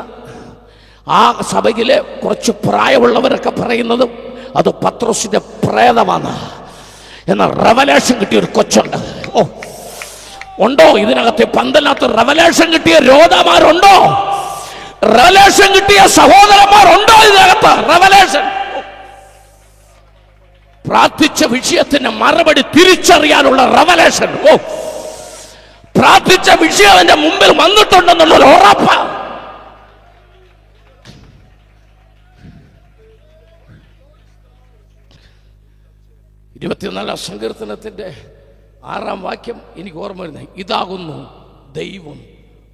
ആ സഭയിലെ കുറച്ച് പ്രായമുള്ളവരൊക്കെ പറയുന്നത് അത് പത്രോസിന്റെ പ്രേതമാണ്. എന്നാൽ റെവലേഷൻ കിട്ടിയ ഒരു കൊച്ചുണ്ട്. ഓ ഉണ്ടോ ഇതിനകത്ത്? പന്തലിനകത്ത് റെവലേഷൻ കിട്ടിയ രോദാമാരുണ്ടോ? റെവലേഷൻ കിട്ടിയ സഹോദരന്മാരുണ്ടോ ഇതിനകത്ത്? റെവലേഷൻ, പ്രാർത്ഥിച്ച വിഷയത്തിന് മറുപടി തിരിച്ചറിയാനുള്ള റെവലേഷൻ. ഓ പ്രാർത്ഥിച്ച വിഷയം എന്റെ മുമ്പിൽ വന്നിട്ടുണ്ടെന്നുള്ളൊരു ഉറപ്പ്. ഇരുപത്തിനാലാം സങ്കീർത്തനത്തിന്റെ 6-ാം വാക്യം എനിക്ക് ഓർമ്മ വരുന്നത്, ഇതാകുന്നു ദൈവം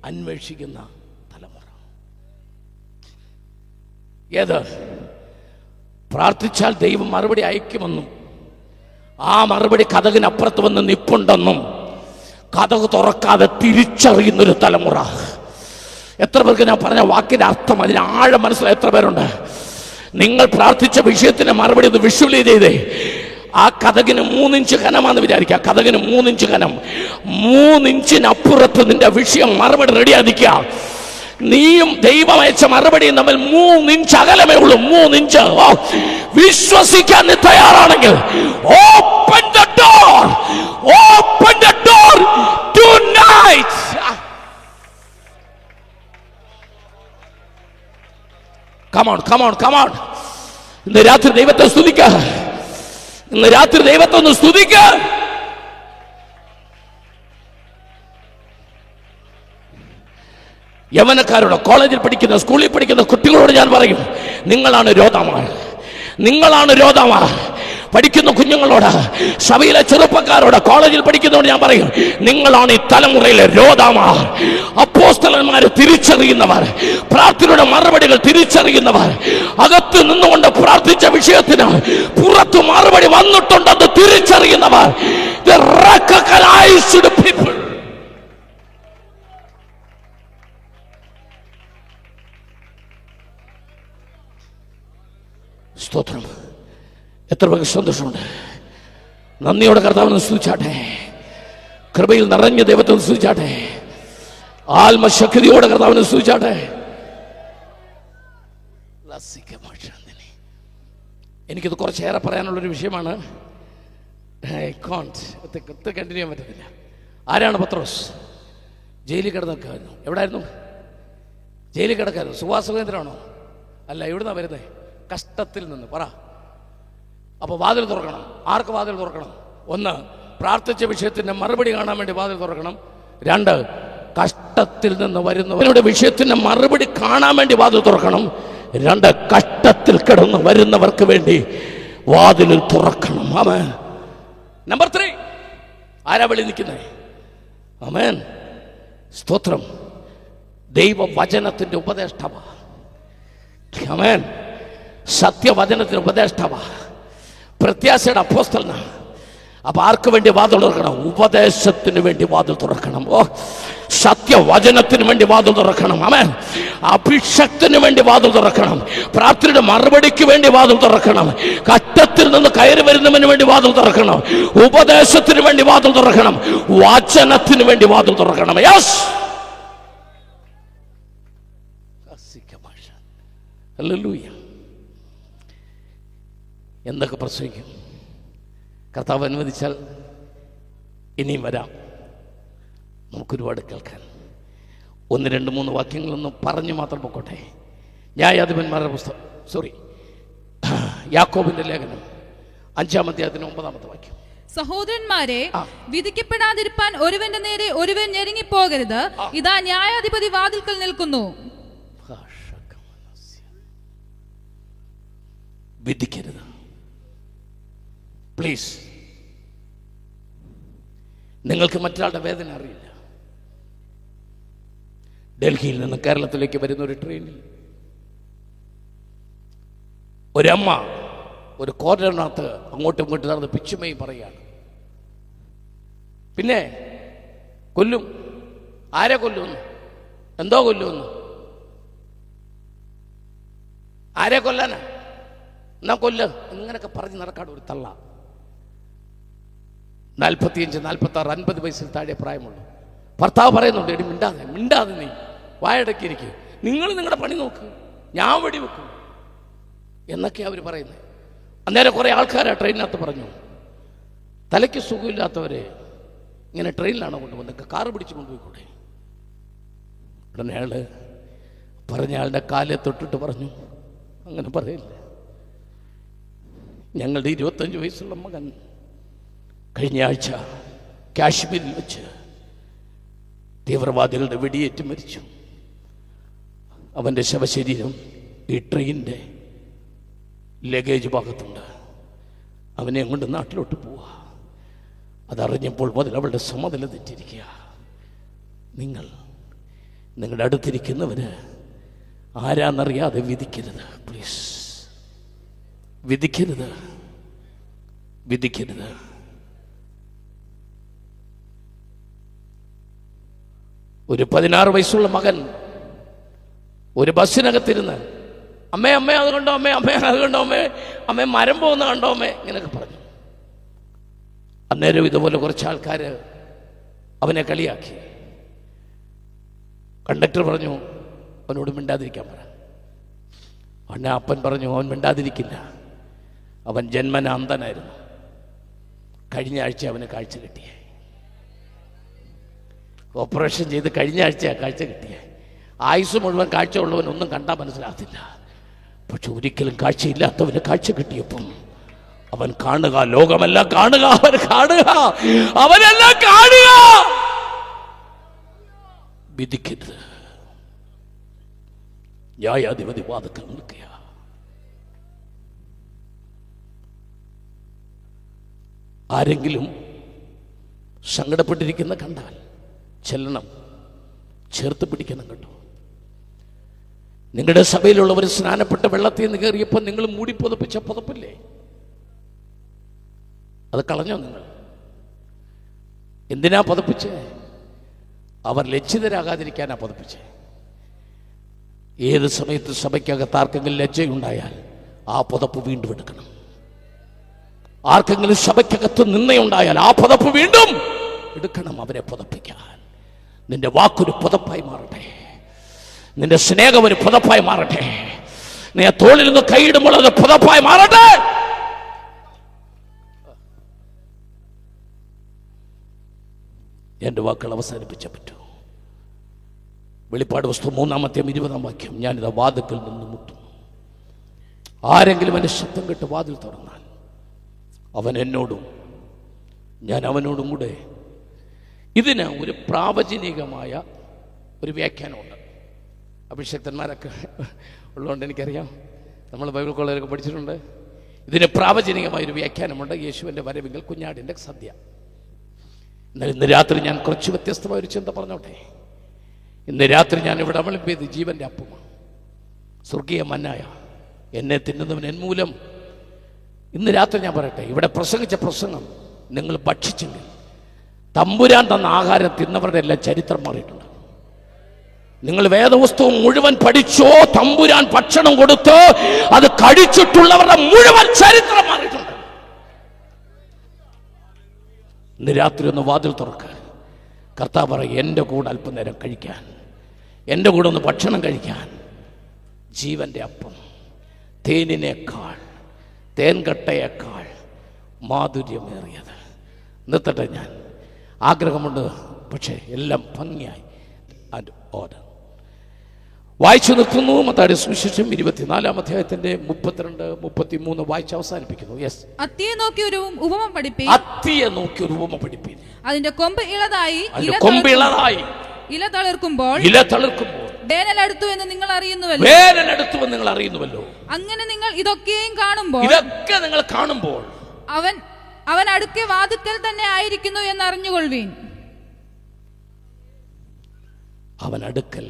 അന്വേഷിക്കുന്ന തലമുറ. ഏത്? പ്രാർത്ഥിച്ചാൽ ദൈവം മറുപടി അയക്കുമെന്നും ആ മറുപടി കതകിനപ്പുറത്ത് വന്ന് നിപ്പുണ്ടെന്നും കതക് തുറക്കാതെ തിരിച്ചറിയുന്നൊരു തലമുറ. എത്ര പേർക്ക് ഞാൻ പറഞ്ഞ വാക്കിന്റെ അർത്ഥം, അതിന് ആഴം മനസ്സിലായ എത്ര പേരുണ്ട്? നിങ്ങൾ പ്രാർത്ഥിച്ച വിഷയത്തിന് മറുപടി ഒന്ന് വിഷ്വലൈസ് ചെയ്തേ. ആ കതകിന് 3 ഇഞ്ച് കനമാണെന്ന് വിചാരിക്കുക. കതകിന് 3 ഇഞ്ച് കനം, 3 ഇഞ്ചിനപ്പുറത്ത് നിന്റെ വിഷയം മറുപടി റെഡിയായിരിക്കുക. നീയും ദൈവം അയച്ച മറുപടിയും തമ്മിൽ 3 ഇഞ്ച് അകലമേ ഉള്ളൂ. 3 ഇഞ്ച്. വിശ്വസിക്കാൻ നീ തയ്യാറാണെങ്കിൽ open the door, open the door tonight. Come on, come on, come on. ഇന്ന് രാത്രി ദൈവത്തെ സ്തുതിക്ക. ഇന്ന് രാത്രി ദൈവത്തെ ഒന്ന് സ്തുതിക്ക. യവനക്കാരോട്, കോളേജിൽ പഠിക്കുന്ന, സ്കൂളിൽ പഠിക്കുന്ന കുട്ടികളോട് ഞാൻ പറയും, നിങ്ങളാണ് രോദാമാർ, നിങ്ങളാണ് രോദാമാർ. പഠിക്കുന്ന കുഞ്ഞുങ്ങളോട്, സഭയിലെ ചെറുപ്പക്കാരോട്, കോളേജിൽ പഠിക്കുന്നവരോട് ഞാൻ പറയും, നിങ്ങളാണ് ഈ തലമുറയിലെ രോദാമാർ. അപ്പോസ്തലന്മാരെ തിരിച്ചറിയുന്നവർ, പ്രാർത്ഥനയുടെ മറുപടികൾ തിരിച്ചറിയുന്നവർ, അകത്ത് നിന്നുകൊണ്ട് പ്രാർത്ഥിച്ച വിഷയത്തിന് പുറത്ത് മറുപടി വന്നിട്ടുണ്ടെന്ന് തിരിച്ചറിയുന്നവർ. The recognized people. സ്തോത്രം. എത്ര പേർക്ക് സന്തോഷമുണ്ട്? നന്ദിയോടെ കർത്താവിനെ സ്തുതിച്ചാട്ടെ. കൃപയിൽ നിറഞ്ഞ ദൈവത്തെ സ്തുതിച്ചാട്ടെ. ആത്മശക്തിയോടെ കർത്താവിനെ സ്തുതിച്ചാട്ടെ. എനിക്കിത് കുറച്ചേറെ പറയാനുള്ളൊരു വിഷയമാണ്. കണ്ടിന്യൂ ചെയ്യാൻ പറ്റത്തില്ല. ആരാണ് പത്രോസ്? ജയിലിൽ കിടന്നൊക്കെയായിരുന്നു. എവിടെയായിരുന്നു? ജയിലിൽ കിടക്കായിരുന്നു. സുവാസകേന്ദ്രമാണോ? അല്ല. എവിടുന്നാ വരുന്നത്? കഷ്ടത്തിൽ നിന്ന്. പറ. അപ്പോൾ വാതിൽ തുറക്കണം. ആർക്ക് വാതിൽ തുറക്കണം? ഒന്ന്, പ്രാർത്ഥിച്ച വിഷയത്തിൻ്റെ മറുപടി കാണാൻ വേണ്ടി വാതിൽ തുറക്കണം. രണ്ട്, കഷ്ടത്തിൽ നിന്ന് വരുന്നവരുടെ വിഷയത്തിൻ്റെ മറുപടി കാണാൻ വേണ്ടി വാതിൽ തുറക്കണം. രണ്ട്, കഷ്ടത്തിൽ കിടന്ന് വരുന്നവർക്ക് വേണ്ടി വാതിൽ തുറക്കണം. ആമേൻ. നമ്പർ 3, ആരാ വെളി നിൽക്കുന്നത്? ആമേൻ. സ്തോത്രം. ദൈവവചനത്തിൻ്റെ ഉപദേഷ്ടാവ. ആമേൻ. സത്യവചനത്തിൻ്റെ ഉപദേഷ്ടാവ. പ്രത്യാശയുടെ അപ്പോസ്തലനാ. അപ്പൊ ആർക്ക് വേണ്ടി വാതിൽ തുറക്കണം? ഉപദേശത്തിന് വേണ്ടി വാതിൽ തുറക്കണം. ഓ, സത്യവചനത്തിന് വേണ്ടി വാതിൽ തുറക്കണം. ആമേൻ. അഭിഷേകത്തിന് വേണ്ടി വാതിൽ തുറക്കണം. പ്രാർത്ഥനയുടെ മറുപടിക്ക് വേണ്ടി വാതിൽ തുറക്കണം. കഷ്ടത്തിൽ നിന്ന് കയറി വരുന്നതിന് വേണ്ടി വാതിൽ തുറക്കണം. ഉപദേശത്തിന് വേണ്ടി വാതിൽ തുറക്കണം. വചനത്തിന് വേണ്ടി വാതിൽ തുറക്കണം. യെസ്. ഹല്ലേലൂയ. എന്തൊക്കെ പ്രസംഗിക്കും? കർത്താവ് അനുവദിച്ചാൽ ഇനിയും വരാം. നമുക്കൊരുപാട് കേൾക്കാൻ. 1, 2, 3 വാക്യങ്ങളൊന്നും പറഞ്ഞു മാത്രം പൊക്കോട്ടെ. ന്യായാധിപന്മാരുടെ പുസ്തകം, യാക്കോബിന്റെ ലേഖനം 5-ാം അധ്യായത്തിന് 9-ാമത്തെ വാക്യം. സഹോദരന്മാരെ, വിധിക്കപ്പെടാതിരിപ്പാൻ ഒരുവന്റെ നേരെ ഒരുവൻ ഞെരുങ്ങിപ്പോകരുത്. ഇതാ ന്യായാധിപതി വാതിൽക്കൽ നിൽക്കുന്നു. വിധിക്കരുത്. പ്ലീസ്. നിങ്ങൾക്ക് മറ്റൊരാളുടെ വേദന അറിയില്ല. ഡൽഹിയിൽ നിന്ന് കേരളത്തിലേക്ക് വരുന്ന ഒരു ട്രെയിനിൽ ഒരമ്മ ഒരു കോർണറിനകത്ത് അങ്ങോട്ടും ഇങ്ങോട്ടും നടന്ന് പിച്ചുമയും പറയുകയാണ്. പിന്നെ കൊല്ലും. ആരെ കൊല്ലുമെന്ന്? എന്തോ കൊല്ലുമെന്ന്? ആരെ കൊല്ലാനാ? എന്നാ കൊല്ല്. ഇങ്ങനെയൊക്കെ പറഞ്ഞ് നടക്കാട് ഒരു തള്ള. 45, 46, 50 വയസ്സിൽ താഴെ പ്രായമുള്ളൂ. ഭർത്താവ് പറയുന്നുണ്ട്, എടി മിണ്ടാതെ നീ വായടക്കിയിരിക്കും, നിങ്ങൾ നിങ്ങളുടെ പണി നോക്ക്, ഞാൻ വെടിവെക്കും എന്നൊക്കെ അവർ പറയുന്നത്. അന്നേരം കുറേ ആൾക്കാരാ ട്രെയിനിനകത്ത് പറഞ്ഞു, തലയ്ക്ക് സുഖമില്ലാത്തവരെ ഇങ്ങനെ ട്രെയിനിലാണ് കൊണ്ടുപോകുന്നത്, കാറ് പിടിച്ച് കൊണ്ടുപോയിക്കൂടെ? ഉടനെ അയാൾ പറഞ്ഞ ആളുടെ കാലെ തൊട്ടിട്ട് പറഞ്ഞു, അങ്ങനെ പറയില്ല. ഞങ്ങളുടെ 25 വയസ്സുള്ള മകൻ കഴിഞ്ഞ ആഴ്ച കാശ്മീരിൽ വെച്ച് തീവ്രവാദികളുടെ വെടിയേറ്റ് മരിച്ചു. അവൻ്റെ ശവശരീരം ഈ ട്രെയിനിൻ്റെ ലഗേജ് ഭാഗത്തുണ്ട്. അവനെ കൊണ്ട് നാട്ടിലോട്ട് പോവുക. അതറിഞ്ഞപ്പോൾ മുതൽ അവളുടെ സമനില തെറ്റിരിക്കുക. നിങ്ങളുടെ അടുത്തിരിക്കുന്നവന് ആരാന്നറിയാതെ വിധിക്കരുത്. പ്ലീസ്, വിധിക്കരുത്. ഒരു 16 വയസ്സുള്ള മകൻ ഒരു ബസ്സിനകത്തിരുന്ന് അമ്മേ അത് കണ്ടോ അമ്മേ അത് കണ്ടോ അമ്മേ മരം പോകുന്ന കണ്ടോ അമ്മേ ഇങ്ങനെയൊക്കെ പറഞ്ഞു. അന്നേരം ഇതുപോലെ കുറച്ച് ആൾക്കാർ അവനെ കളിയാക്കി. കണ്ടക്ടർ പറഞ്ഞു അവനോട് മിണ്ടാതിരിക്കാൻ പറ. അവൻ്റെ അപ്പൻ പറഞ്ഞു അവൻ മിണ്ടാതിരിക്കില്ല, അവൻ ജന്മന അന്ധനായിരുന്നു. കഴിഞ്ഞ ആഴ്ച അവന് കാഴ്ച കിട്ടിയേ, ഓപ്പറേഷൻ ചെയ്ത് കഴിഞ്ഞ ആഴ്ച കാഴ്ച കിട്ടിയേ. ആയുസ് മുഴുവൻ കാഴ്ച ഉള്ളവൻ ഒന്നും കണ്ടാൽ മനസ്സിലാകത്തില്ല. പക്ഷെ ഒരിക്കലും കാഴ്ചയില്ലാത്തവന് കാഴ്ച കിട്ടിയപ്പം അവൻ കാണുക, ലോകമെല്ലാം കാണുക, അവനെല്ലാം കാണുക. വിധിക്കരുത്. ന്യായാധിപതി വാതിൽക്കൽ നിൽക്കുക. ആരെങ്കിലും സങ്കടപ്പെട്ടിരിക്കുന്ന കണ്ടാൽ ചെല്ലണം, ചേർത്ത് പിടിക്കണം കേട്ടോ. നിങ്ങളുടെ സഭയിലുള്ളവർ സ്നാനപ്പെട്ട വെള്ളത്തിൽ നിന്ന് കയറിയപ്പോൾ നിങ്ങൾ മൂടി പുതപ്പിച്ച പുതപ്പില്ലേ, അത് കളഞ്ഞോ നിങ്ങൾ? എന്തിനാ പുതപ്പിച്ചേ? അവർ ലജ്ജിതരാകാതിരിക്കാനാ പുതപ്പിച്ചേ. ഏത് സമയത്ത് സഭയ്ക്കകത്ത് ആർക്കെങ്കിലും ലജ്ജയുണ്ടായാൽ ആ പുതപ്പ് വീണ്ടും എടുക്കണം. ആർക്കെങ്കിലും സഭയ്ക്കകത്ത് നിന്നയുണ്ടായാൽ ആ പുതപ്പ് വീണ്ടും എടുക്കണം. അവരെ പുതപ്പിക്കാൻ നിന്റെ വാക്കൊരു പുതപ്പായി മാറട്ടെ, നിന്റെ സ്നേഹം ഒരു പുതപ്പായി മാറട്ടെ, നീ തോളിൽ നിന്ന് കൈയിടുമ്പോൾ അത് പുതപ്പായി മാറട്ടെ. എൻ്റെ വാക്കുകൾ അവസാനിപ്പിച്ചേ പറ്റൂ. വെളിപ്പാട് പുസ്തകം 3-ാം വാക്യം, ഞാനിതാ വാതിൽക്കൽ നിന്ന് മുട്ടുന്നു. ആരെങ്കിലും എൻ്റെ ശബ്ദം കേട്ട് വാതിൽ തുറന്നാൽ അവൻ എന്നോടും ഞാൻ അവനോടും കൂടെ. ഇതിന് ഒരു പ്രാവചനികമായ ഒരു വ്യാഖ്യാനമുണ്ട്. അഭിഷക്തന്മാരൊക്കെ ഉള്ളതുകൊണ്ട് എനിക്കറിയാം, നമ്മൾ ബൈബിൾ കോളേജിലൊക്കെ പഠിച്ചിട്ടുണ്ട്. ഇതിന് പ്രാവചനികമായൊരു വ്യാഖ്യാനമുണ്ട്. യേശുവിൻ്റെ വരവിങ്കൽ കുഞ്ഞാടിൻ്റെ സദ്യ. എന്നാൽ ഇന്ന് രാത്രി ഞാൻ കുറച്ച് വ്യത്യസ്തമായൊരു ചിന്ത പറഞ്ഞോട്ടെ. ഇന്ന് രാത്രി ഞാൻ ഇവിടെ വിളമ്പിയത് ജീവൻ്റെ അപ്പമാണ്, സ്വർഗീയ മന്നായ. എന്നെ തിന്നുന്നവൻ എൻ മൂലം. ഇന്ന് രാത്രി ഞാൻ പറയട്ടെ, ഇവിടെ പ്രസംഗിച്ച പ്രസംഗം നിങ്ങൾ ഭക്ഷിച്ചെങ്കിൽ തമ്പുരാൻ തന്ന ആഹാരം തിന്നവരുടെ എല്ലാം ചരിത്രം മാറിയിട്ടുണ്ട്. നിങ്ങൾ വേദപുസ്തകം മുഴുവൻ പഠിച്ചോ, തമ്പുരാൻ ഭക്ഷണം കൊടുത്ത് അത് കഴിച്ചിട്ടുള്ളവരുടെ മുഴുവൻ ചരിത്രം മാറിയിട്ടുണ്ട്. ഇന്ന് രാത്രി ഒന്ന് വാതിൽ തുറക്കുക. കർത്താവ് പറയും, എൻ്റെ കൂടെ അല്പനേരം കഴിക്കാൻ, എൻ്റെ കൂടെ ഒന്ന് ഭക്ഷണം കഴിക്കാൻ. ജീവൻ്റെ അപ്പം തേനിനേക്കാൾ, തേൻകട്ടയേക്കാൾ മാധുര്യമേറിയത്. നിർത്തട്ടെ, ഞാൻ ആഗ്രഹമുണ്ട്, പക്ഷേ എല്ലാം ഭംഗിയായി ആൻഡ് ഓർഡർ. വായിച്ചു നിർത്തുന്നു. മത്തായിയുടെ സുവിശേഷം 24-ാം അധ്യായത്തിന്റെ 32-33 വായിച്ച് അവസാനിപ്പിക്കുന്നു. യെസ്. അത്തിയെ നോക്കി ഒരു ഉപമ പഠിപ്പീൻ. അത്തിയെ നോക്കി ഒരു ഉപമ പഠിപ്പീൻ. അതിന്റെ കൊമ്പ് ഇളതായി ഇല തളിർക്കുമ്പോൾ വേനലെടുത്തു എന്ന് നിങ്ങൾ അറിയുന്നുവല്ലോ. അങ്ങനെ നിങ്ങൾ ഇതൊക്കെയും കാണുമ്പോൾ അവൻ അടുക്കെ വാതിൽക്കൽ തന്നെ ആയിരിക്കുന്നു എന്ന് അറിഞ്ഞുകൊള്ളുവീൻ. അവൻ അടുക്കൽ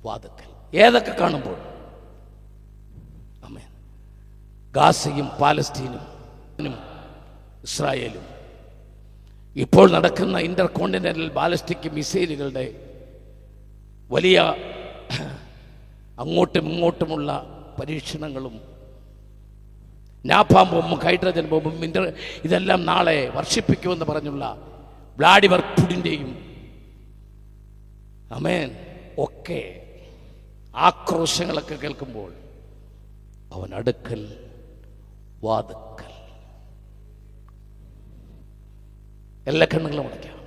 വാതിൽക്കൽ. ഏതൊക്കെ കാണുമ്പോൾ? ആമേൻ. ഗാസയും പാലസ്തീനും ഇസ്രായേലും ഇപ്പോൾ നടക്കുന്ന ഇന്റർ കോണ്ടിനെന്റൽ ബാലിസ്റ്റിക് മിസൈലുകളുടെ വലിയ അങ്ങോട്ടും ഇങ്ങോട്ടുമുള്ള പരീക്ഷണങ്ങളും നാപ്പാം ബോംബും ഹൈഡ്രജൻ ബോംബും ഇതെല്ലാം നാളെ വർഷിപ്പിക്കുമെന്ന് പറഞ്ഞുള്ള വ്ളാഡിമിർ പുടിൻ്റെയും ആമേൻ ഒക്കെ ആക്രോശങ്ങളൊക്കെ കേൾക്കുമ്പോൾ അവൻ അടുക്കൽ വാതിൽക്കൽ. എല്ലാ കണ്ണുകളും അടയ്ക്കാം.